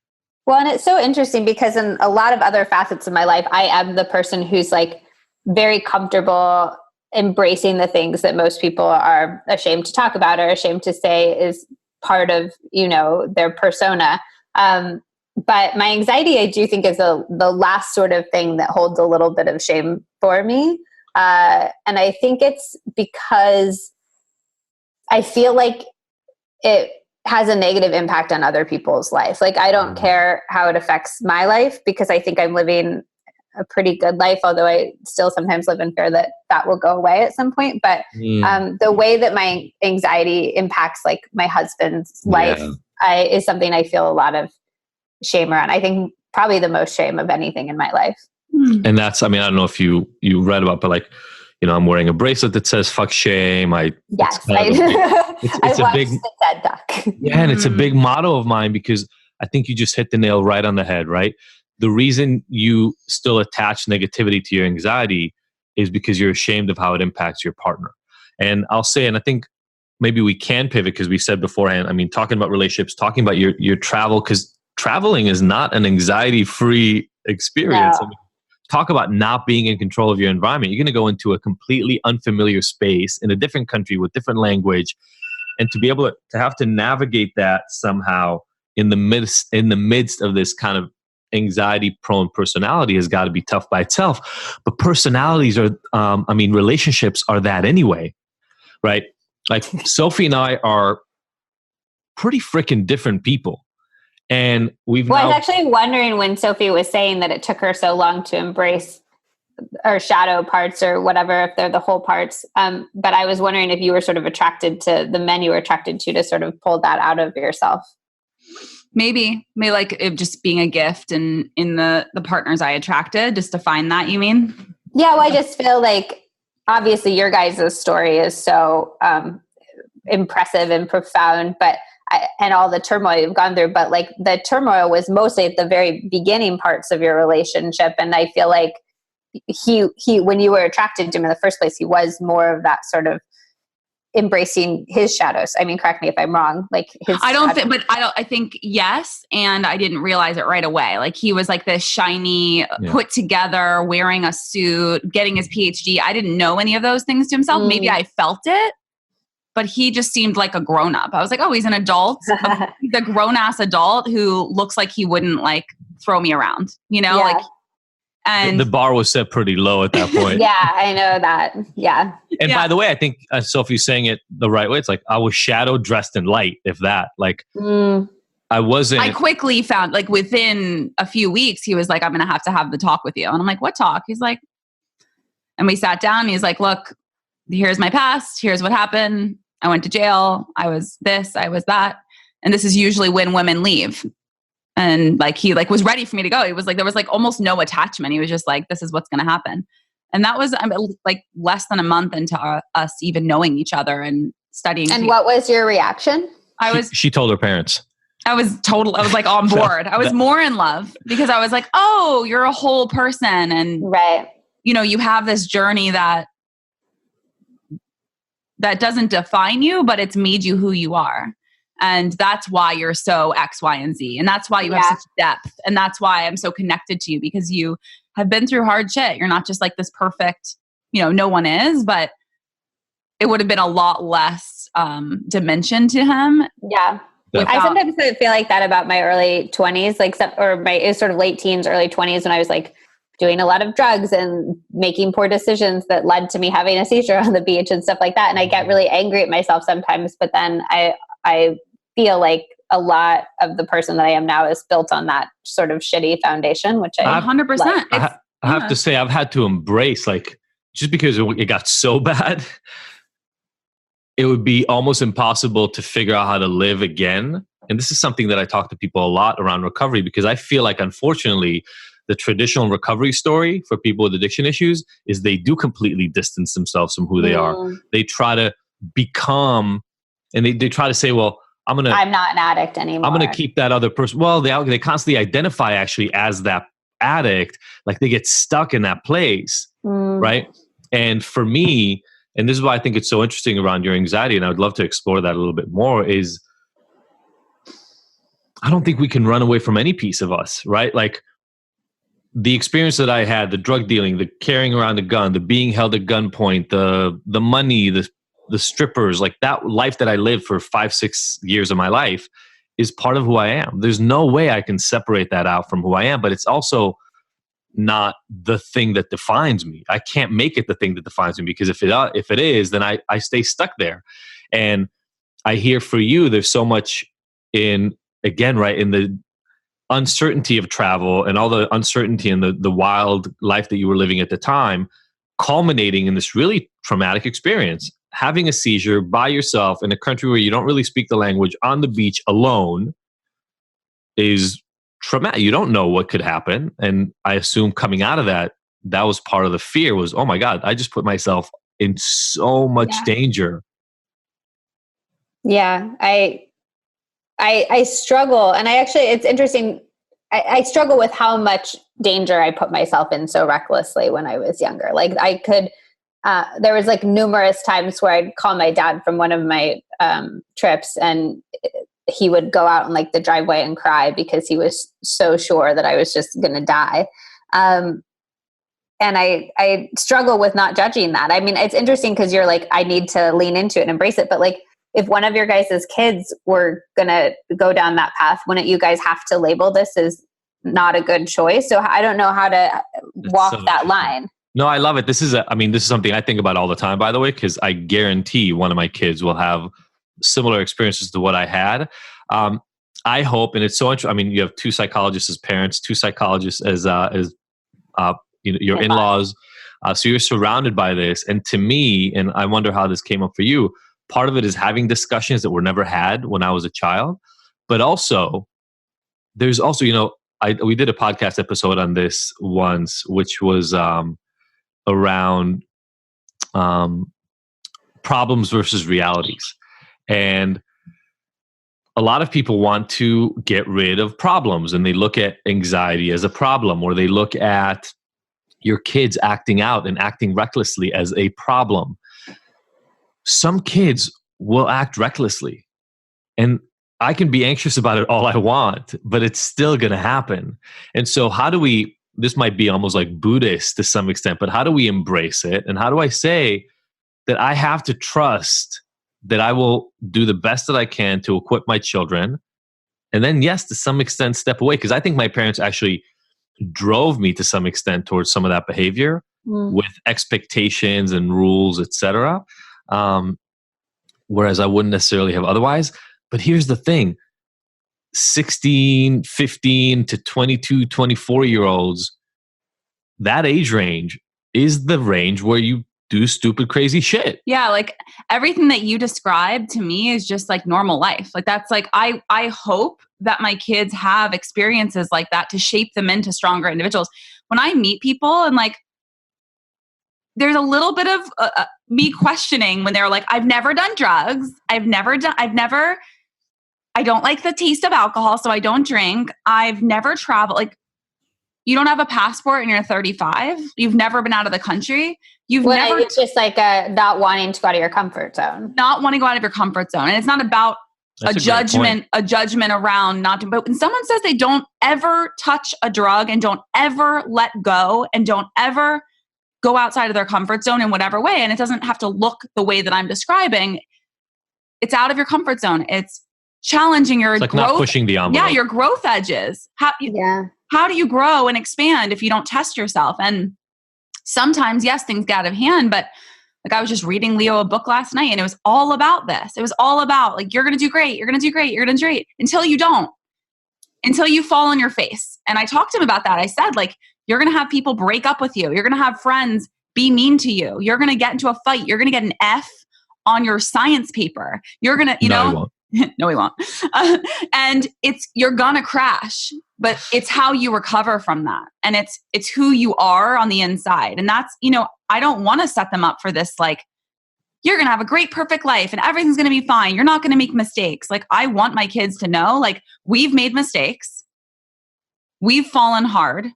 Well, and it's so interesting because in a lot of other facets of my life, I am the person who's like very comfortable embracing the things that most people are ashamed to talk about or ashamed to say is part of, their persona. But my anxiety, I do think, is the last sort of thing that holds a little bit of shame for me. And I think it's because I feel like it has a negative impact on other people's life. Like, I don't care how it affects my life because I think I'm living a pretty good life, although I still sometimes live in fear that will go away at some point. But the way that my anxiety impacts, like, my husband's life is something I feel a lot of shame around. I think probably the most shame of anything in my life. And that's, I don't know if you read about, but, like, I'm wearing a bracelet that says "fuck shame." It's a big TED Talk. Yeah, and it's a big motto of mine because I think you just hit the nail right on the head. Right, the reason you still attach negativity to your anxiety is because you're ashamed of how it impacts your partner. And I'll say, and I think maybe we can pivot because we said beforehand. Talking about relationships, talking about your travel, because traveling is not an anxiety-free experience. No. Talk about not being in control of your environment. You're going to go into a completely unfamiliar space in a different country with different language, and to be able to have to navigate that somehow in the midst of this kind of anxiety-prone personality has got to be tough by itself. But personalities are, relationships are that anyway, right? Like, Sophie and I are pretty freaking different people. And I was actually wondering when Sophie was saying that it took her so long to embrace or shadow parts or whatever, if they're the whole parts. But I was wondering if you were sort of attracted to the men you were attracted to sort of pull that out of yourself. Maybe like it just being a gift and in the partners I attracted, just to find that, you mean? Yeah. Well, I just feel like obviously your guys' story is so impressive and profound, and all the turmoil you've gone through, but like the turmoil was mostly at the very beginning parts of your relationship. And I feel like he, when you were attracted to him in the first place, he was more of that sort of embracing his shadows. Correct me if I'm wrong. Like I think yes. And I didn't realize it right away. Like, he was like this shiny, put together, wearing a suit, getting his PhD. I didn't know any of those things to himself. Maybe I felt it. But he just seemed like a grown-up. I was like, oh, he's an adult. He's a grown-ass adult who looks like he wouldn't, like, throw me around, Like, and the bar was set pretty low at that point. Yeah, I know that. Yeah. And by the way, I think Sophie's saying it the right way. It's like, I was shadow dressed in light, if that. Like, wasn't. I quickly found, like, within a few weeks, he was like, I'm going to have the talk with you. And I'm like, what talk? He's like, and we sat down and he's like, look, here's my past. Here's what happened. I went to jail. I was this, I was that. And this is usually when women leave. And like, he like was ready for me to go. He was like, there was like almost no attachment. He was just like, this is what's going to happen. And that was like less than a month into us even knowing each other and studying. And what was your reaction? She told her parents. I was like on board. I was more in love because I was like, oh, you're a whole person. And right. You know, you have this journey that doesn't define you, but it's made you who you are. And that's why you're so X, Y, and Z. And that's why you have such depth. And that's why I'm so connected to you, because you have been through hard shit. You're not just like this perfect, you know, no one is, but it would have been a lot less dimension to him. Yeah. I sometimes feel like that about my early 20s, it was sort of late teens, early 20s, when I was like doing a lot of drugs and making poor decisions that led to me having a seizure on the beach and stuff like that. And I get really angry at myself sometimes, but then I feel like a lot of the person that I am now is built on that sort of shitty foundation, which I 100%. Like. I have to say, I've had to embrace, like, just because it got so bad, it would be almost impossible to figure out how to live again. And this is something that I talk to people a lot around recovery, because I feel like, unfortunately, the traditional recovery story for people with addiction issues is they do completely distance themselves from who they are. They try to become, and they try to say, well, I'm not an addict anymore. I'm going to keep that other person. Well, they constantly identify actually as that addict. Like they get stuck in that place. Right. And for me, and this is why I think it's so interesting around your anxiety, and I would love to explore that a little bit more, is I don't think we can run away from any piece of us, right? Like the experience that I had, the drug dealing, the carrying around the gun, the being held at gunpoint, the money, the strippers, like that life that I lived for 5-6 years of my life is part of who I am. There's no way I can separate that out from who I am, but it's also not the thing that defines me. I can't make it the thing that defines me, because if it is, then I stay stuck there. And I hear for you, there's so much in the uncertainty of travel and all the uncertainty and the wild life that you were living at the time, culminating in this really traumatic experience. Having a seizure by yourself in a country where you don't really speak the language, on the beach alone, is traumatic. You don't know what could happen. And I assume coming out of that was part of the fear was, oh my God, I just put myself in so much danger. Yeah. I struggle. And it's interesting. I struggle with how much danger I put myself in so recklessly when I was younger. Like I could, there was like numerous times where I'd call my dad from one of my trips, and he would go out in like the driveway and cry because he was so sure that I was just going to die. And I struggle with not judging that. I mean, it's interesting because you're like, I need to lean into it and embrace it. But like, if one of your guys' kids were going to go down that path, wouldn't you guys have to label this as not a good choice? So I don't know how to walk that line. No, I love it. This is something I think about all the time, by the way, because I guarantee one of my kids will have similar experiences to what I had. I hope, and it's so interesting. I mean, you have 2 psychologists as parents, 2 psychologists as your in-laws. So you're surrounded by this. And to me, and I wonder how this came up for you, part of it is having discussions that were never had when I was a child. But also, there's also, we did a podcast episode on this once, which was around problems versus realities. And a lot of people want to get rid of problems, and they look at anxiety as a problem, or they look at your kids acting out and acting recklessly as a problem. Some kids will act recklessly, and I can be anxious about it all I want, but it's still going to happen. And so this might be almost like Buddhist to some extent, but how do we embrace it? And how do I say that I have to trust that I will do the best that I can to equip my children? And then, yes, to some extent, step away. Because I think my parents actually drove me to some extent towards some of that behavior with expectations and rules, etc. Whereas I wouldn't necessarily have otherwise. But here's the thing. 16, 15 to 22, 24-year-olds, that age range is the range where you do stupid, crazy shit. Yeah, like everything that you described to me is just like normal life. Like that's like, I hope that my kids have experiences like that to shape them into stronger individuals. When I meet people and like, there's a little bit of me questioning when they're like, I've never done drugs. I don't like the taste of alcohol, so I don't drink. I've never traveled. Like, you don't have a passport and you're 35. You've never been out of the country. It's just like not wanting to go out of your comfort zone. Not wanting to go out of your comfort zone. And it's not about a judgment around not to, but when someone says they don't ever touch a drug and don't ever let go and don't ever go outside of their comfort zone in whatever way, and it doesn't have to look the way that I'm describing, it's out of your comfort zone. It's challenging your growth. Not pushing the envelope. Yeah, your growth edges. How do you grow and expand if you don't test yourself? And sometimes, yes, things get out of hand, but like I was just reading Leo a book last night and it was all about this. It was all about like, you're going to do great. You're going to do great. You're going to do great until you don't, until you fall on your face. And I talked to him about that. I said, like, you're going to have people break up with you. You're going to have friends be mean to you. You're going to get into a fight. You're going to get an F on your science paper. You're going to, No, he won't. No, we won't. And you're going to crash, but it's how you recover from that. And it's who you are on the inside. And that's, I don't want to set them up for this, like, you're going to have a great, perfect life and everything's going to be fine. You're not going to make mistakes. Like, I want my kids to know, like, we've made mistakes. We've fallen hard.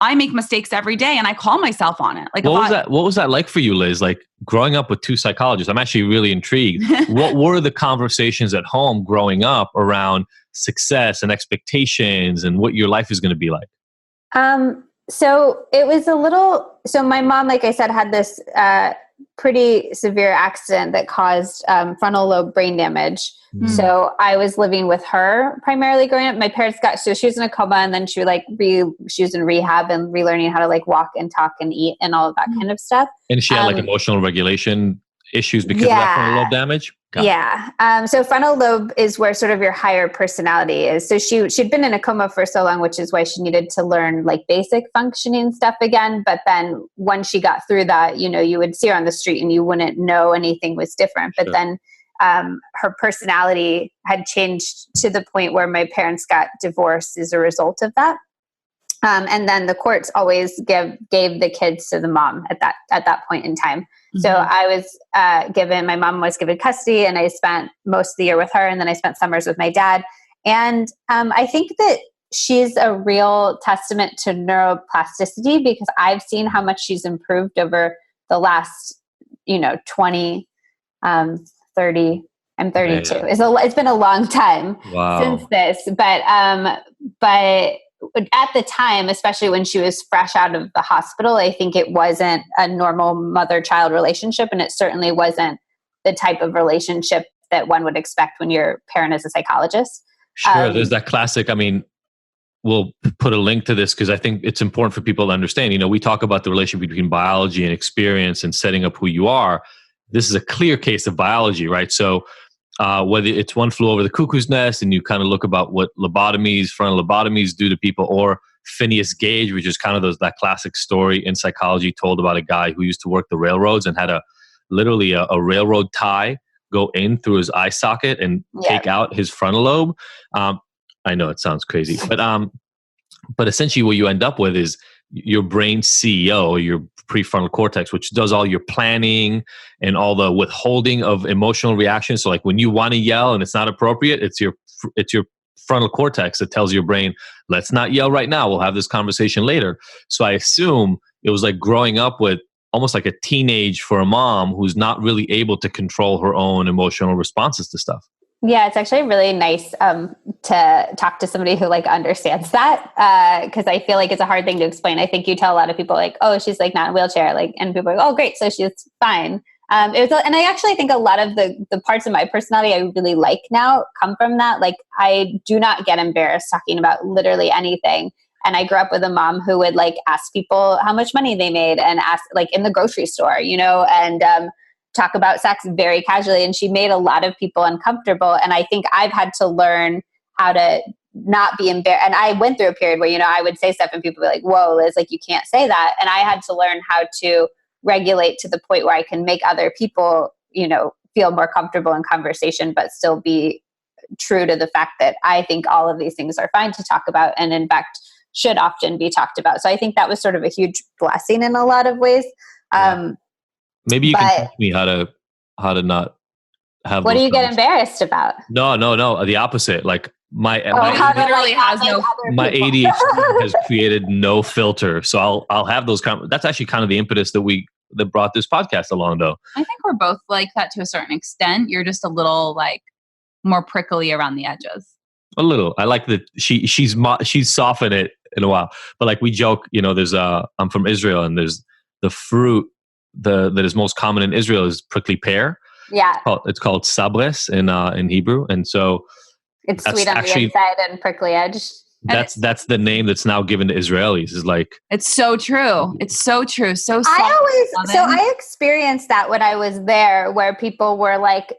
I make mistakes every day and I call myself on it. Like, what was that like for you, Liz? Like growing up with two psychologists, I'm actually really intrigued. What were the conversations at home growing up around success and expectations and what your life is going to be like? So it was so my mom, like I said, had this pretty severe accident that caused frontal lobe brain damage. Mm. So I was living with her primarily growing up. My parents so she was in a coma and then she was in rehab and relearning how to like walk and talk and eat and all of that kind of stuff. And she had like emotional regulation issues because of that frontal lobe damage? So frontal lobe is where sort of your higher personality is. So she'd been in a coma for so long, which is why she needed to learn like basic functioning stuff again. But then once she got through that, you would see her on the street and you wouldn't know anything was different. But then her personality had changed to the point where my parents got divorced as a result of that. And then the courts always gave the kids to the mom at that point in time. Mm-hmm. So I was my mom was given custody and I spent most of the year with her. And then I spent summers with my dad. And I think that she's a real testament to neuroplasticity because I've seen how much she's improved over the last, 20, 30, I'm 32. Yeah. It's been a long time since this, but at the time, especially when she was fresh out of the hospital, I think it wasn't a normal mother-child relationship. And it certainly wasn't the type of relationship that one would expect when your parent is a psychologist. Sure. There's that classic, we'll put a link to this because I think it's important for people to understand. We talk about the relationship between biology and experience and setting up who you are. This is a clear case of biology, right? So whether it's One Flew Over the Cuckoo's Nest and you kind of look about what frontal lobotomies do to people, or Phineas Gage, which is kind of that classic story in psychology told about a guy who used to work the railroads and had literally a railroad tie go in through his eye socket and take out his frontal lobe. I know it sounds crazy, but essentially what you end up with is your brain's CEO, your prefrontal cortex, which does all your planning and all the withholding of emotional reactions. So like when you want to yell and it's not appropriate, it's your frontal cortex that tells your brain, let's not yell right now. We'll have this conversation later. So I assume it was like growing up with almost like a teenage for a mom who's not really able to control her own emotional responses to stuff. Yeah, it's actually really nice to talk to somebody who like understands that because I feel like it's a hard thing to explain. I think you tell a lot of people like, oh, she's like not in a wheelchair, like, and people are like, oh, great, so she's fine. And I actually think a lot of the parts of my personality I really like now come from that. Like, I do not get embarrassed talking about literally anything. And I grew up with a mom who would like ask people how much money they made and ask like in the grocery store, and talk about sex very casually. And she made a lot of people uncomfortable. And I think I've had to learn how to not be embarrassed. And I went through a period where, you know, I would say stuff and people would be like, whoa, Liz, like you can't say that. And I had to learn how to regulate to the point where I can make other people, you know, feel more comfortable in conversation, but still be true to the fact that I think all of these things are fine to talk about and in fact should often be talked about. So I think that was sort of a huge blessing in a lot of ways. Maybe you can teach me how to not have. What do you get embarrassed about? No. The opposite. Like my ADHD has created no filter. So I'll have those. That's actually kind of the impetus that brought this podcast along, though. I think we're both like that to a certain extent. You're just a little like more prickly around the edges. A little. I like that she's softened it in a while. But like we joke, you know, there's I'm from Israel, and there's the fruit that is most common in Israel is prickly pear. Yeah. It's called sabres in Hebrew, and so it's sweet on the inside and prickly edge. That's the name that's now given to Israelis. Is like it's so true. It's so true. So I experienced that when I was there, where people were like,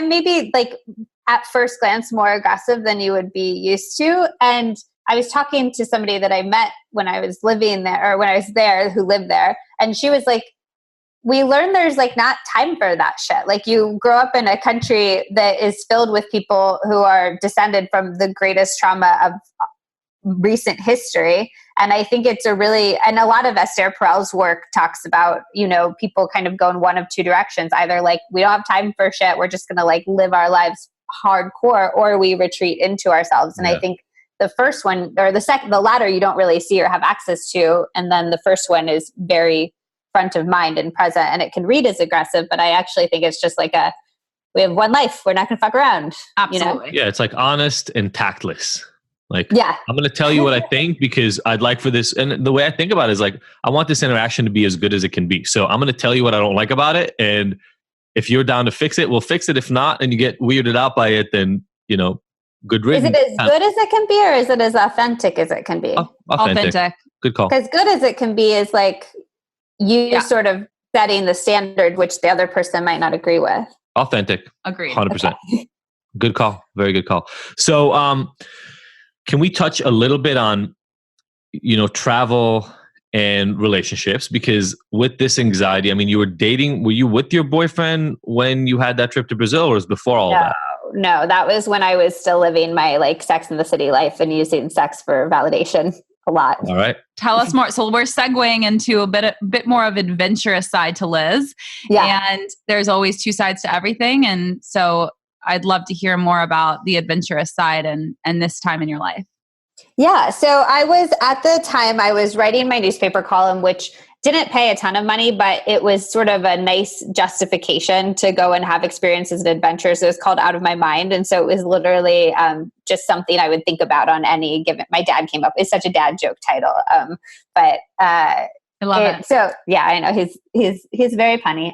maybe like at first glance more aggressive than you would be used to. And I was talking to somebody that I met when I was living there, or when I was there, who lived there, and she was like, we learned there's like not time for that shit. Like you grow up in a country that is filled with people who are descended from the greatest trauma of recent history. And I think it's and a lot of Esther Perel's work talks about, you know, people kind of go in one of two directions. Either like, we don't have time for shit, we're just going to like live our lives hardcore, or we retreat into ourselves. And I think the first one, or the latter, you don't really see or have access to. And then the first one is very front of mind and present, and it can read as aggressive, but I actually think it's just like we have one life, we're not going to fuck around. Absolutely. You know? Yeah, it's like honest and tactless. Like, I'm going to tell you what I think because I'd like for this. And the way I think about it is like, I want this interaction to be as good as it can be. So I'm going to tell you what I don't like about it. And if you're down to fix it, we'll fix it. If not, and you get weirded out by it, then, you know, good riddance. Is it as good as it can be, or is it as authentic as it can be? Authentic. Good call. As good as it can be is like you sort of setting the standard, which the other person might not agree with. Authentic. Agreed. 100%. Okay. Good call. Very good call. So, can we touch a little bit on, you know, travel and relationships? Because with this anxiety, I mean, were you with your boyfriend when you had that trip to Brazil, or was it before all that? No, that was when I was still living my like Sex in the City life and using sex for validation a lot. All right. Tell us more. So we're segueing into a bit more of adventurous side to Liz. Yeah. And there's always two sides to everything. And so I'd love to hear more about the adventurous side and this time in your life. Yeah. So at the time I was writing my newspaper column, which didn't pay a ton of money, but it was sort of a nice justification to go and have experiences and adventures. It was called Out of My Mind. And so it was literally just something I would think about on any given. My dad came up. It's such a dad joke title. But I love it. So yeah, I know he's very funny.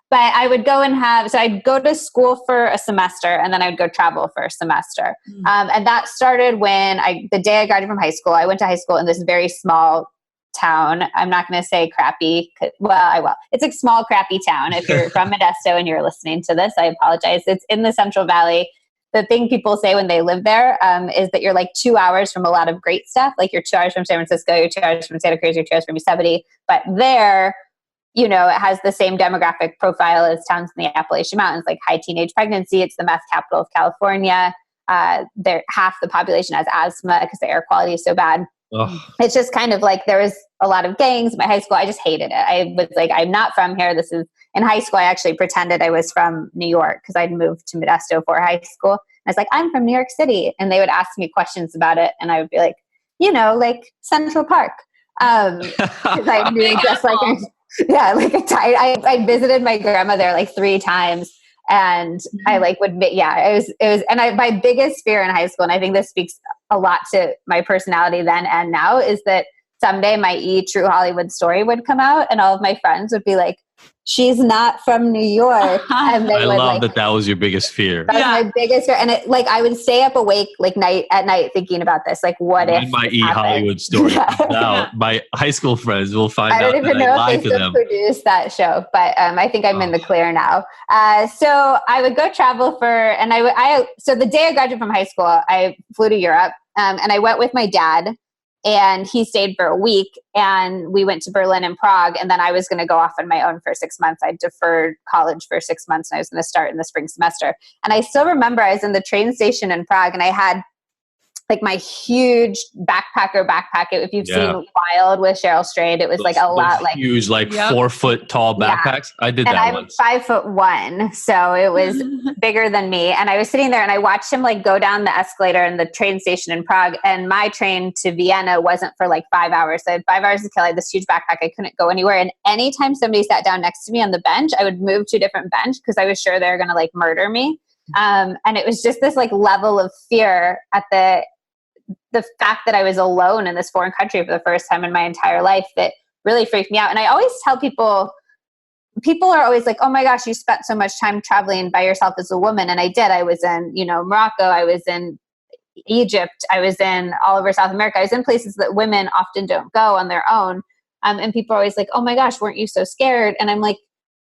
But I would go I'd go to school for a semester and then I would go travel for a semester. And that started when the day I graduated from high school. I went to high school in this very small town. I'm not going to say crappy. Well, I will. It's a small, crappy town. If you're from Modesto and you're listening to this, I apologize. It's in the Central Valley. The thing people say when they live there is that you're like 2 hours from a lot of great stuff. Like you're 2 hours from San Francisco, you're 2 hours from Santa Cruz, you're 2 hours from Yosemite. But there, you know, it has the same demographic profile as towns in the Appalachian Mountains, like high teenage pregnancy. It's the meth capital of California. Half the population has asthma because the air quality is so bad. Ugh. It's just kind of like there was a lot of gangs in my high school. I just hated it. I was like, I'm not from here. In high school, I actually pretended I was from New York because I'd moved to Modesto for high school. I was like, I'm from New York City. And they would ask me questions about it. And I would be like, you know, like Central Park. Because I knew just like, I visited my grandma there like 3 times. And I like would, it was, and my biggest fear in high school, and I think this speaks a lot to my personality then and now, is that someday my True Hollywood story would come out and all of my friends would be like, she's not from New York. And I love that was your biggest fear. That was my biggest fear. And it, like, I would stay up awake like at night thinking about this. Like, what if my Hollywood story comes out, my high school friends will find out that I lied to them. I don't even know if they still produce that show, but I think I'm in the clear now. So I would go travel so the day I graduated from high school, I flew to Europe. And I went with my dad, and he stayed for a week, and we went to Berlin and Prague. And then I was going to go off on my own for 6 months. I deferred college for 6 months, and I was going to start in the spring semester. And I still remember I was in the train station in Prague, and I had like my huge backpacker backpack. If you've seen Wild with Cheryl Strayed, it was like a lot like huge, like 4 foot tall backpacks. I did that once. I'm 5'1", so it was bigger than me. And I was sitting there and I watched him like go down the escalator in the train station in Prague. And my train to Vienna wasn't for like 5 hours. So I had 5 hours to kill. I had this huge backpack. I couldn't go anywhere. And anytime somebody sat down next to me on the bench, I would move to a different bench because I was sure they were going to like murder me. And it was just this like level of fear at the fact that I was alone in this foreign country for the first time in my entire life that really freaked me out. And I always tell people are always like, oh my gosh, you spent so much time traveling by yourself as a woman. And I did. I was in, Morocco. I was in Egypt. I was in all over South America. I was in places that women often don't go on their own. And people are always like, oh my gosh, weren't you so scared? And I'm like,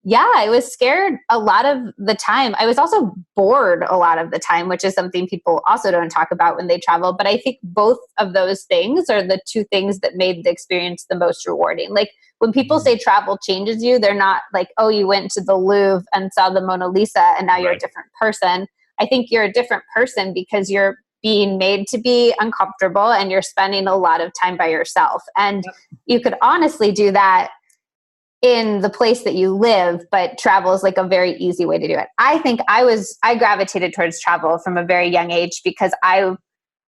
yeah, I was scared a lot of the time. I was also bored a lot of the time, which is something people also don't talk about when they travel. But I think both of those things are the two things that made the experience the most rewarding. Like when people say travel changes you, they're not like, oh, you went to the Louvre and saw the Mona Lisa and now you're a different person. I think you're a different person because you're being made to be uncomfortable and you're spending a lot of time by yourself. And you could honestly do that in the place that you live, but travel is like a very easy way to do it. I think I gravitated towards travel from a very young age because I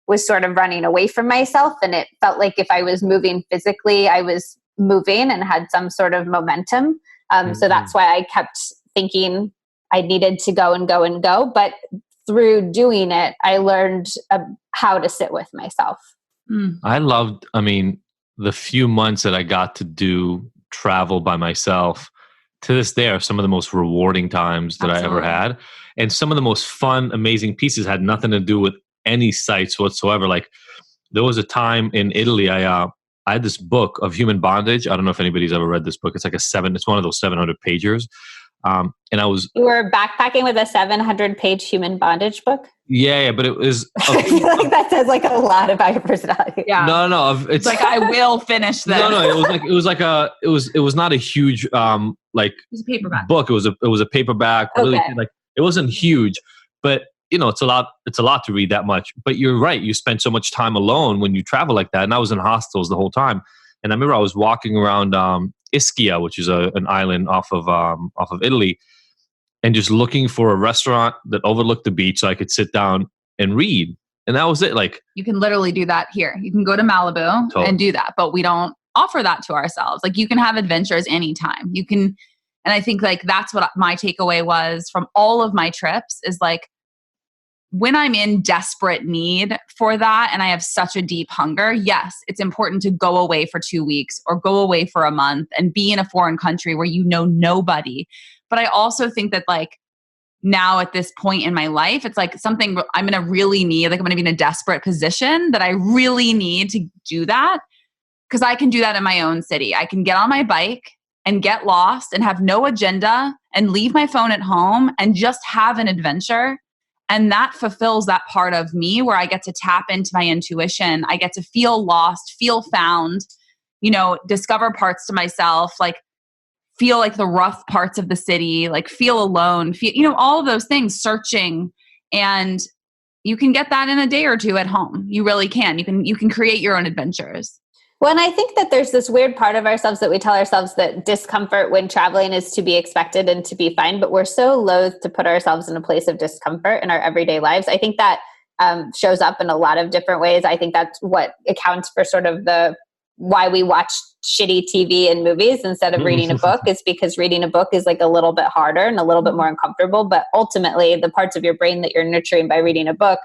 was sort of running away from myself, and it felt like if I was moving physically, I was moving and had some sort of momentum. So that's why I kept thinking I needed to go and go and go. But through doing it, I learned how to sit with myself. I loved, the few months that I got to do travel by myself to this day are some of the most rewarding times that I ever had. And some of the most fun, amazing pieces had nothing to do with any sites whatsoever. Like there was a time in Italy, I had this book of human bondage. I don't know if anybody's ever read this book. It's like it's one of those 700 pagers. And you were backpacking with a 700-page human bondage book? Yeah, but it was. I feel like that says like a lot about your personality. Yeah. No. It's like I will finish this. No. It was not a huge it was a paperback book. It was a paperback. Okay. Really, it wasn't huge, but it's a lot. It's a lot to read that much. But you're right. You spend so much time alone when you travel like that. And I was in hostels the whole time. And I remember I was walking around Ischia, which is an island off of Italy, and just looking for a restaurant that overlooked the beach so I could sit down and read. And that was it. Like you can literally do that here. You can go to Malibu and do that, but we don't offer that to ourselves. Like you can have adventures anytime. You can, and I think like that's what my takeaway was from all of my trips is like when I'm in desperate need for that and I have such a deep hunger, yes, it's important to go away for 2 weeks or go away for a month and be in a foreign country where you know nobody. But I also think that like now at this point in my life, it's like something I'm going to really need, like I'm going to be in a desperate position that I really need to do that because I can do that in my own city. I can get on my bike and get lost and have no agenda and leave my phone at home and just have an adventure. And that fulfills that part of me where I get to tap into my intuition. I get to feel lost, feel found, discover parts to myself, like feel like the rough parts of the city, like feel alone, feel, all of those things, searching. And you can get that in a day or two at home. You really can. You can create your own adventures. Well, and I think that there's this weird part of ourselves that we tell ourselves that discomfort when traveling is to be expected and to be fine, but we're so loath to put ourselves in a place of discomfort in our everyday lives. I think that shows up in a lot of different ways. I think that's what accounts for sort of why we watch shitty TV and movies instead of reading a book is because reading a book is like a little bit harder and a little bit more uncomfortable. But ultimately, the parts of your brain that you're nurturing by reading a book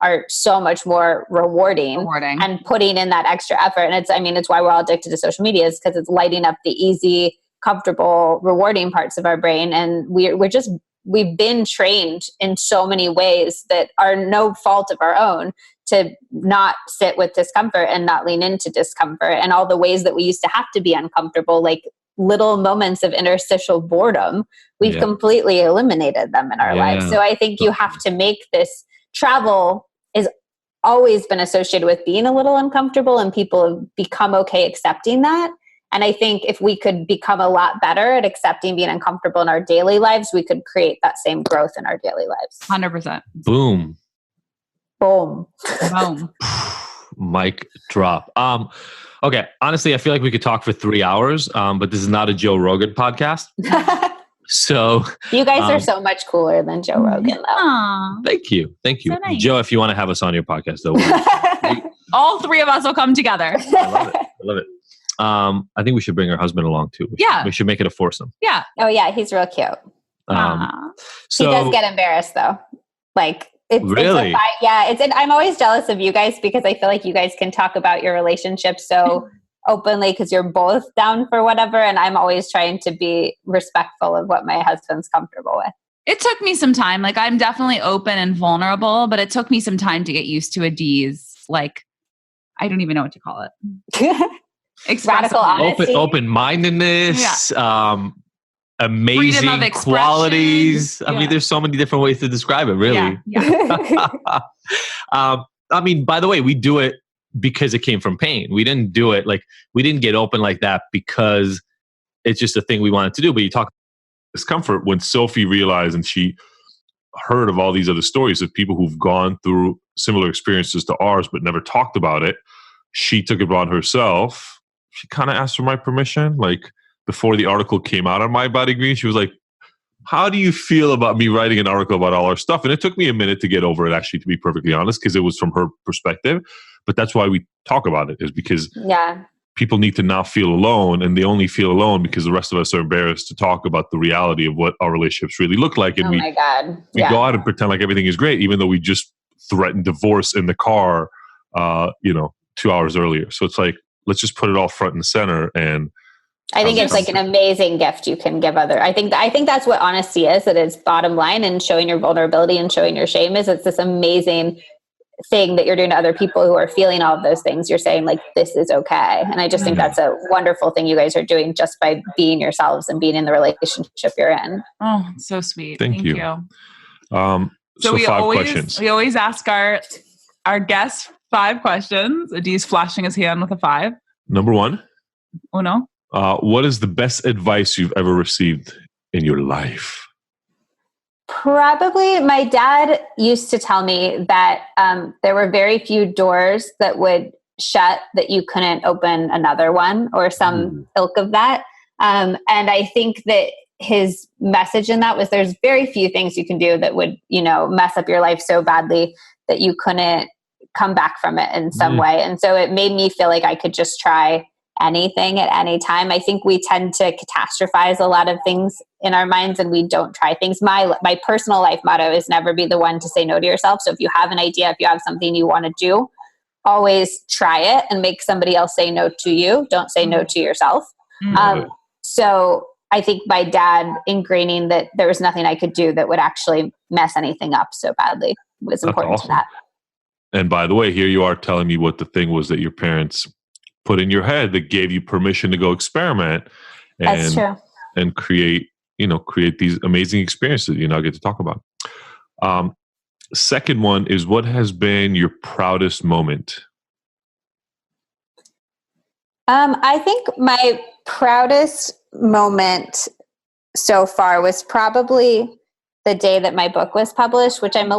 are so much more rewarding and putting in that extra effort. And it's why we're all addicted to social media is because it's lighting up the easy, comfortable, rewarding parts of our brain. And we've been trained in so many ways that are no fault of our own to not sit with discomfort and not lean into discomfort. And all the ways that we used to have to be uncomfortable, like little moments of interstitial boredom, we've completely eliminated them in our lives. So I think you have to make this travel is always been associated with being a little uncomfortable, and people have become okay accepting that. And I think if we could become a lot better at accepting being uncomfortable in our daily lives, we could create that same growth in our daily lives. 100%. Boom. Boom. Boom. Mic drop. Okay. Honestly, I feel like we could talk for 3 hours, but this is not a Joe Rogan podcast. So you guys are so much cooler than Joe Rogan, though. Aww. Thank you. So nice. Joe, if you want to have us on your podcast, though. All three of us will come together. I love it. I think we should bring our husband along too. We should make it a foursome. Yeah. Oh yeah, he's real cute. So he does get embarrassed though. Like really? I'm always jealous of you guys because I feel like you guys can talk about your relationship so openly because you're both down for whatever, and I'm always trying to be respectful of what my husband's comfortable with. It took me some time. Like, I'm definitely open and vulnerable, but it took me some time to get used to Adie's, like, I don't even know what to call it. Radical honesty. Open-mindedness, amazing qualities. I mean, there's so many different ways to describe it, really. Yeah. I mean, by the way, we do it because it came from pain. We didn't do it we didn't get open like that because it's just a thing we wanted to do. But you talk discomfort when Sophie realized and she heard of all these other stories of people who've gone through similar experiences to ours but never talked about it. She took it upon herself. She kind of asked for my permission. Like before the article came out on mindbodygreen, she was like, how do you feel about me writing an article about all our stuff? And it took me a minute to get over it, actually, to be perfectly honest, because it was from her perspective. But that's why we talk about it, is because people need to not feel alone, and they only feel alone because the rest of us are embarrassed to talk about the reality of what our relationships really look like. And we go out and pretend like everything is great, even though we just threatened divorce in the car, 2 hours earlier. So it's like, let's just put it all front and center. And I think it's like an amazing gift you can give other. I think that's what honesty is. That is bottom line, and showing your vulnerability and showing your shame is it's this amazing thing that you're doing to other people who are feeling all of those things. You're saying like, this is okay. And I just think that's a wonderful thing you guys are doing just by being yourselves and being in the relationship you're in. Oh, so sweet. Thank you. So we 5 questions. We always ask our guests 5 questions. Adie's flashing his hand with a 5. Number 1. Oh no. What is the best advice you've ever received in your life? Probably my dad used to tell me that there were very few doors that would shut that you couldn't open another one, or some ilk of that. And I think that his message in that was there's very few things you can do that would, mess up your life so badly that you couldn't come back from it in some way. And so it made me feel like I could just try anything at any time. I think we tend to catastrophize a lot of things in our minds and we don't try things. My personal life motto is never be the one to say no to yourself. So if you have an idea, if you have something you want to do, always try it and make somebody else say no to you. Don't say no to yourself. So I think my dad ingraining that there was nothing I could do that would actually mess anything up so badly was important to that. And by the way, here you are telling me what the thing was that your parents put in your head that gave you permission to go experiment and create these amazing experiences that you now get to talk about. Second one is, what has been your proudest moment? I think my proudest moment so far was probably the day that my book was published, which I'm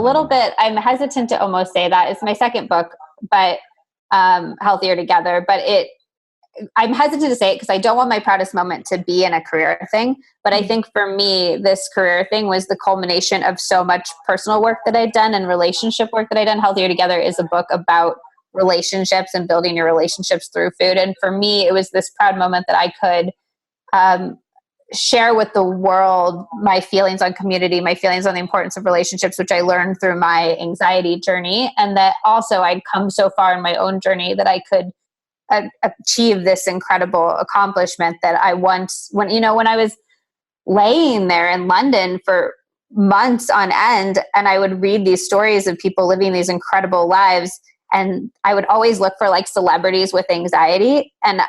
hesitant to almost say that. It's my second book, but Healthier Together. But I'm hesitant to say it because I don't want my proudest moment to be in a career thing. But I think for me, this career thing was the culmination of so much personal work that I've done and relationship work that I've done. Healthier Together is a book about relationships and building your relationships through food. And for me, it was this proud moment that I could share with the world my feelings on community, my feelings on the importance of relationships, which I learned through my anxiety journey. And that also I'd come so far in my own journey that I could achieve this incredible accomplishment that I once, when I was laying there in London for months on end, and I would read these stories of people living these incredible lives. And I would always look for like celebrities with anxiety. And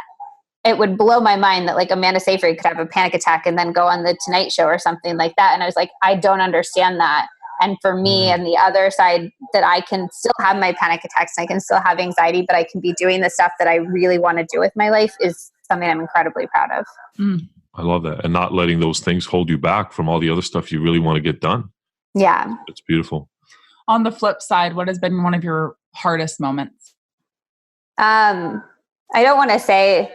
it would blow my mind that like Amanda Seyfried could have a panic attack and then go on the Tonight Show or something like that. And I was like, I don't understand that. And for me, and the other side, that I can still have my panic attacks and I can still have anxiety, but I can be doing the stuff that I really want to do with my life is something I'm incredibly proud of. I love that. And not letting those things hold you back from all the other stuff you really want to get done. Yeah. It's beautiful. On the flip side, what has been one of your hardest moments? I don't want to say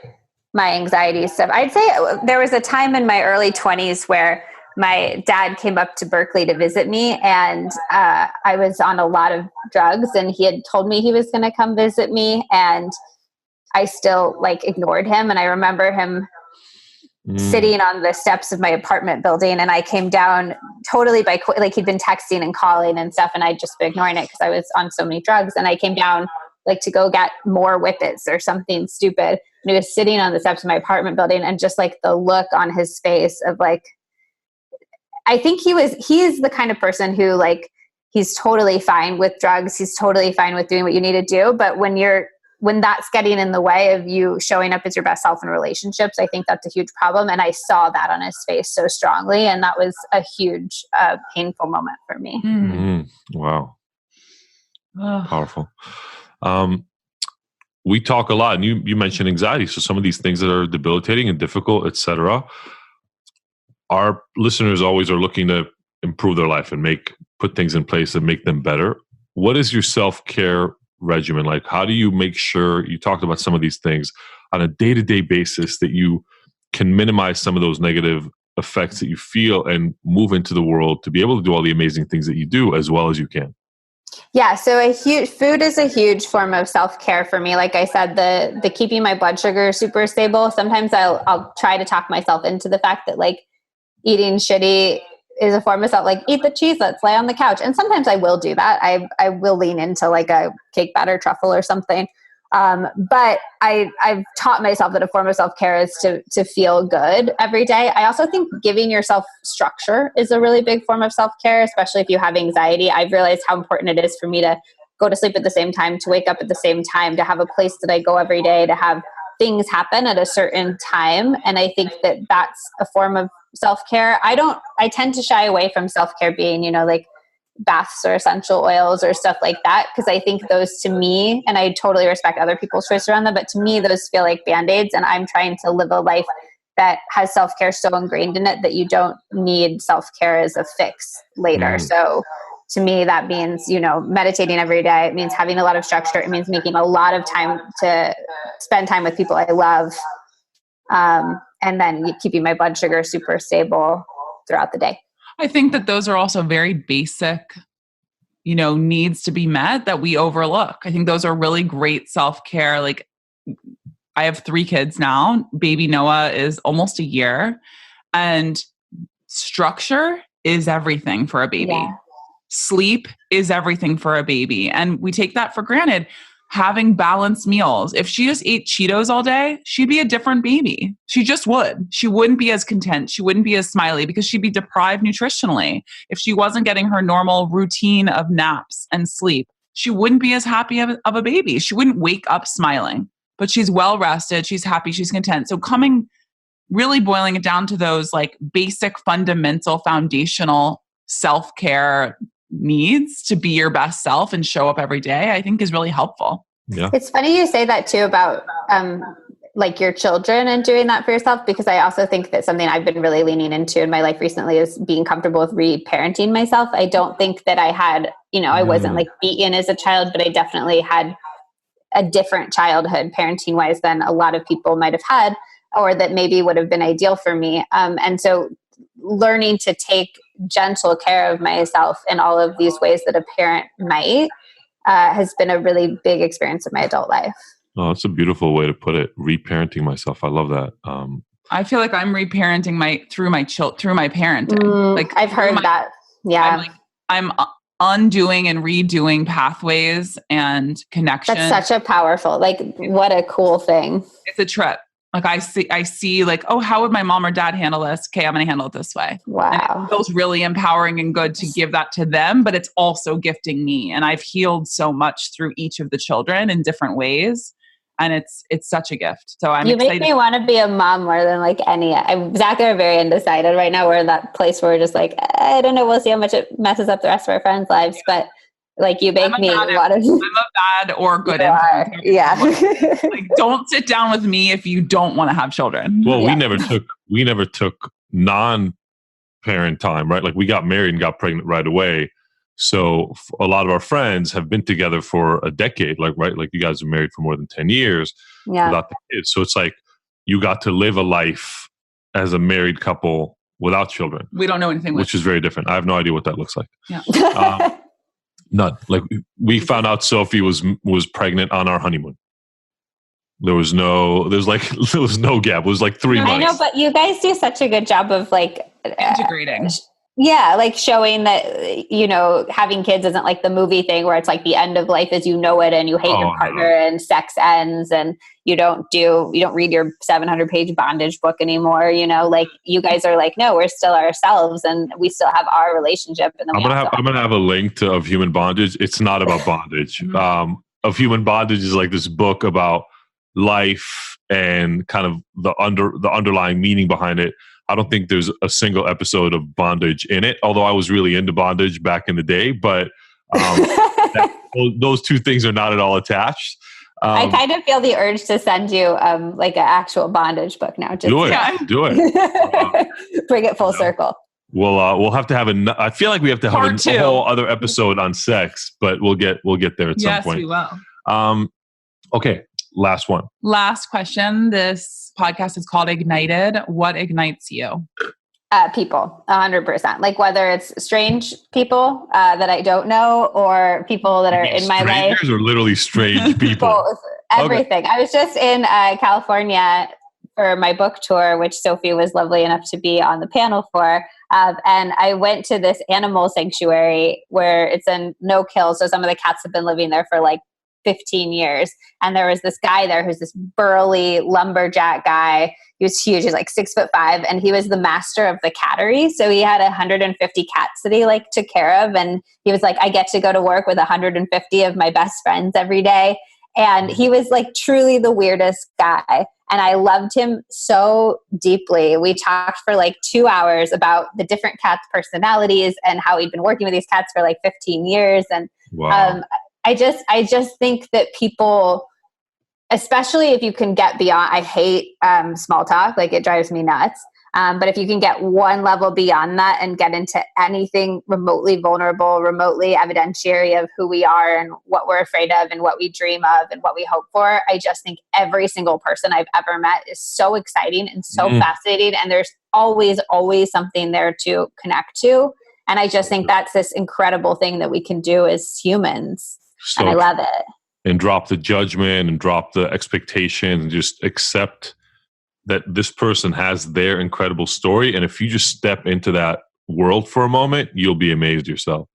my anxiety stuff. I'd say there was a time in my early 20s where my dad came up to Berkeley to visit me, and I was on a lot of drugs, and he had told me he was going to come visit me, and I still ignored him. And I remember him sitting on the steps of my apartment building, and I came down totally he'd been texting and calling and stuff, and I'd just been ignoring it because I was on so many drugs. And I came down to go get more whippets or something stupid, and he was sitting on the steps of my apartment building, and just the look on his face of I think he's the kind of person who he's totally fine with drugs, he's totally fine with doing what you need to do, but when that's getting in the way of you showing up as your best self in relationships, I think that's a huge problem. And I saw that on his face so strongly. And that was a huge, painful moment for me. Wow. Powerful. We talk a lot, and you mentioned anxiety. So some of these things that are debilitating and difficult, etc. Our listeners always are looking to improve their life and put things in place that make them better. What is your self-care regimen like? How do you make sure, you talked about some of these things, on a day-to-day basis that you can minimize some of those negative effects that you feel and move into the world to be able to do all the amazing things that you do as well as you can? Yeah, so food is a huge form of self-care for me. Like I said, the keeping my blood sugar super stable. Sometimes I'll try to talk myself into the fact that eating shitty is a form of self, eat the cheese, let's lay on the couch. And sometimes I will do that. I will lean into a cake batter truffle or something. But I've taught myself that a form of self-care is to feel good every day. I also think giving yourself structure is a really big form of self-care, especially if you have anxiety. I've realized how important it is for me to go to sleep at the same time, to wake up at the same time, to have a place that I go every day, to have things happen at a certain time. And I think that that's a form of self-care. I tend to shy away from self-care being, baths or essential oils or stuff like that, because I think those, to me, and I totally respect other people's choices around them, but to me, those feel like Band-Aids, and I'm trying to live a life that has self-care so ingrained in it that you don't need self-care as a fix later. So to me, that means, meditating every day. It means having a lot of structure. It means making a lot of time to spend time with people I love. And then keeping my blood sugar super stable throughout the day. I think that those are also very basic, needs to be met that we overlook. I think those are really great self-care. I have 3 kids now. Baby Noah is almost a year, and structure is everything for a baby. Yeah. Sleep is everything for a baby. And we take that for granted. Having balanced meals. If she just ate Cheetos all day, she'd be a different baby. She just would. She wouldn't be as content. She wouldn't be as smiley because she'd be deprived nutritionally. If she wasn't getting her normal routine of naps and sleep, she wouldn't be as happy of a baby. She wouldn't wake up smiling, but she's well rested. She's happy. She's content. So really boiling it down to those basic, fundamental, foundational self-care needs to be your best self and show up every day, I think is really helpful. Yeah. It's funny you say that too about your children and doing that for yourself, because I also think that something I've been really leaning into in my life recently is being comfortable with re-parenting myself. I don't think that I had, I wasn't beaten as a child, but I definitely had a different childhood parenting wise than a lot of people might have had, or that maybe would have been ideal for me. And so learning to take gentle care of myself in all of these ways that a parent might has been a really big experience of my adult life. Oh, that's a beautiful way to put it. Reparenting myself. I love that. I feel like I'm reparenting through my parenting. I've heard that. Yeah. I'm undoing and redoing pathways and connections. That's such a powerful, what a cool thing. It's a trip. I see oh, how would my mom or dad handle this? Okay, I'm going to handle it this way. Wow. And it feels really empowering and good to give that to them, but it's also gifting me. And I've healed so much through each of the children in different ways. And it's such a gift. So I'm you excited. make me want to be a mom more than like any. Zach and I are very undecided right now. We're in that place where we're just like, I don't know. We'll see how much it messes up the rest of our friends' lives. But like you make me want to. I'm a bad or good influence. Yeah. Like, don't sit down with me if you don't want to have children. Well, we never took non-parent time, right? Like we got married and got pregnant right away. So a lot of our friends have been together for a decade, like, right? Like you guys are married for more than 10 years without the kids. So it's like you got to live a life as a married couple without children. We don't know anything. Which is very different. I have no idea what that looks like. Yeah. None. Like we found out Sophie was pregnant on our honeymoon. There was no gap. It was like 3 months. I know, but you guys do such a good job of like integrating. Yeah, like showing that, you know, having kids isn't like the movie thing where it's like the end of life as you know it and you hate your partner and sex ends and you don't read your 700-page bondage book anymore, you know, like you guys are like, no, we're still ourselves and we still have our relationship. And then I'm gonna have a link to Of Human Bondage. It's not about bondage. Of Human Bondage is like this book about life and kind of the underlying meaning behind it. I don't think there's a single episode of bondage in it, although I was really into bondage back in the day. But those two things are not at all attached. I kind of feel the urge to send you like an actual bondage book now. Just do it. Bring it full circle. We'll have to have I feel like we have to have a whole other episode on sex, but we'll get there at some point. Yes, we will. Okay. Last one. Last question. This podcast is called Ignited. What ignites you? People, 100%. Like whether it's strange people that I don't know or people that are in my life. Strangers or literally strange people? Both, everything. Okay. I was just in California for my book tour, which Sophie was lovely enough to be on the panel for. And I went to this animal sanctuary where it's a no-kill. So some of the cats have been living there for like 15 years. And there was this guy there who's this burly lumberjack guy. He was huge. He's like 6'5", and he was the master of the cattery. So he had 150 cats that he like took care of. And he was like, I get to go to work with 150 of my best friends every day. And he was like truly the weirdest guy. And I loved him so deeply. We talked for like 2 hours about the different cats' personalities and how he'd been working with these cats for like 15 years. And wow. I just think that people, especially if you can get beyond, I hate small talk, like it drives me nuts. But if you can get one level beyond that and get into anything remotely vulnerable, remotely evidentiary of who we are and what we're afraid of and what we dream of and what we hope for, I just think every single person I've ever met is so exciting and so fascinating. And there's always something there to connect to. And I just think that's this incredible thing that we can do as humans. And I love it. And drop the judgment and drop the expectation and just accept that this person has their incredible story. And if you just step into that world for a moment, you'll be amazed yourself.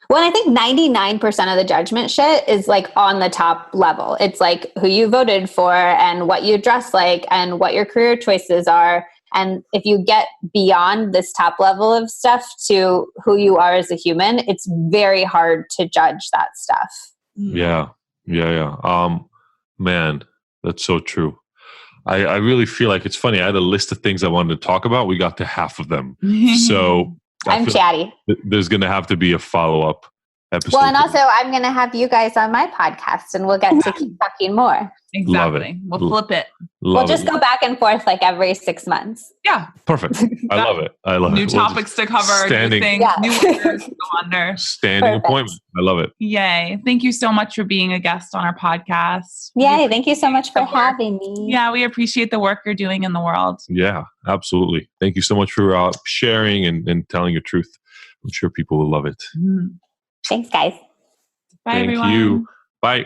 Well, I think 99% of the judgment shit is like on the top level. It's like who you voted for and what you dress like and what your career choices are. And if you get beyond this top level of stuff to who you are as a human, it's very hard to judge that stuff. Yeah. Man, that's so true. I really feel like it's funny. I had a list of things I wanted to talk about. We got to half of them. So I'm chatty. There's going to have to be a follow-up episode. Well, and also I'm going to have you guys on my podcast and we'll get to keep talking more. Exactly. We'll flip it. We'll just go back and forth like every 6 months. Yeah. Perfect. I love it. New topics to cover, new things, new words to go under. Standing appointment. I love it. Yay. Thank you so much for being a guest on our podcast. Yay. Thank you so much for having me. Yeah, we appreciate the work you're doing in the world. Yeah, absolutely. Thank you so much for sharing and telling your truth. I'm sure people will love it. Thanks, guys. Bye, everyone. Thank you. Bye.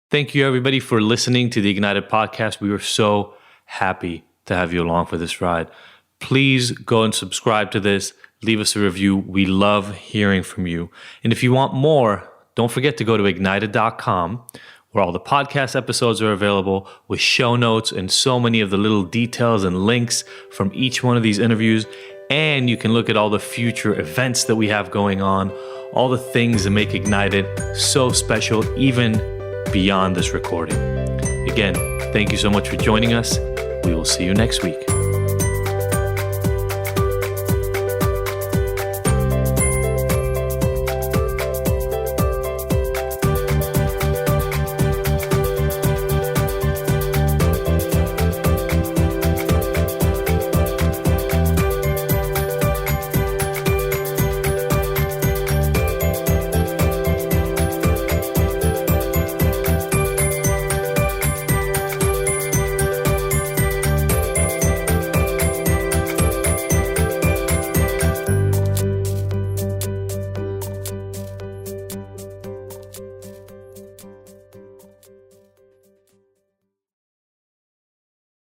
Thank you, everybody, for listening to the Ignited podcast. We were so happy to have you along for this ride. Please go and subscribe to this. Leave us a review. We love hearing from you. And if you want more, don't forget to go to ignited.com, where all the podcast episodes are available with show notes and so many of the little details and links from each one of these interviews. And you can look at all the future events that we have going on, all the things that make Ignited so special, even beyond this recording. Again, thank you so much for joining us. We will see you next week.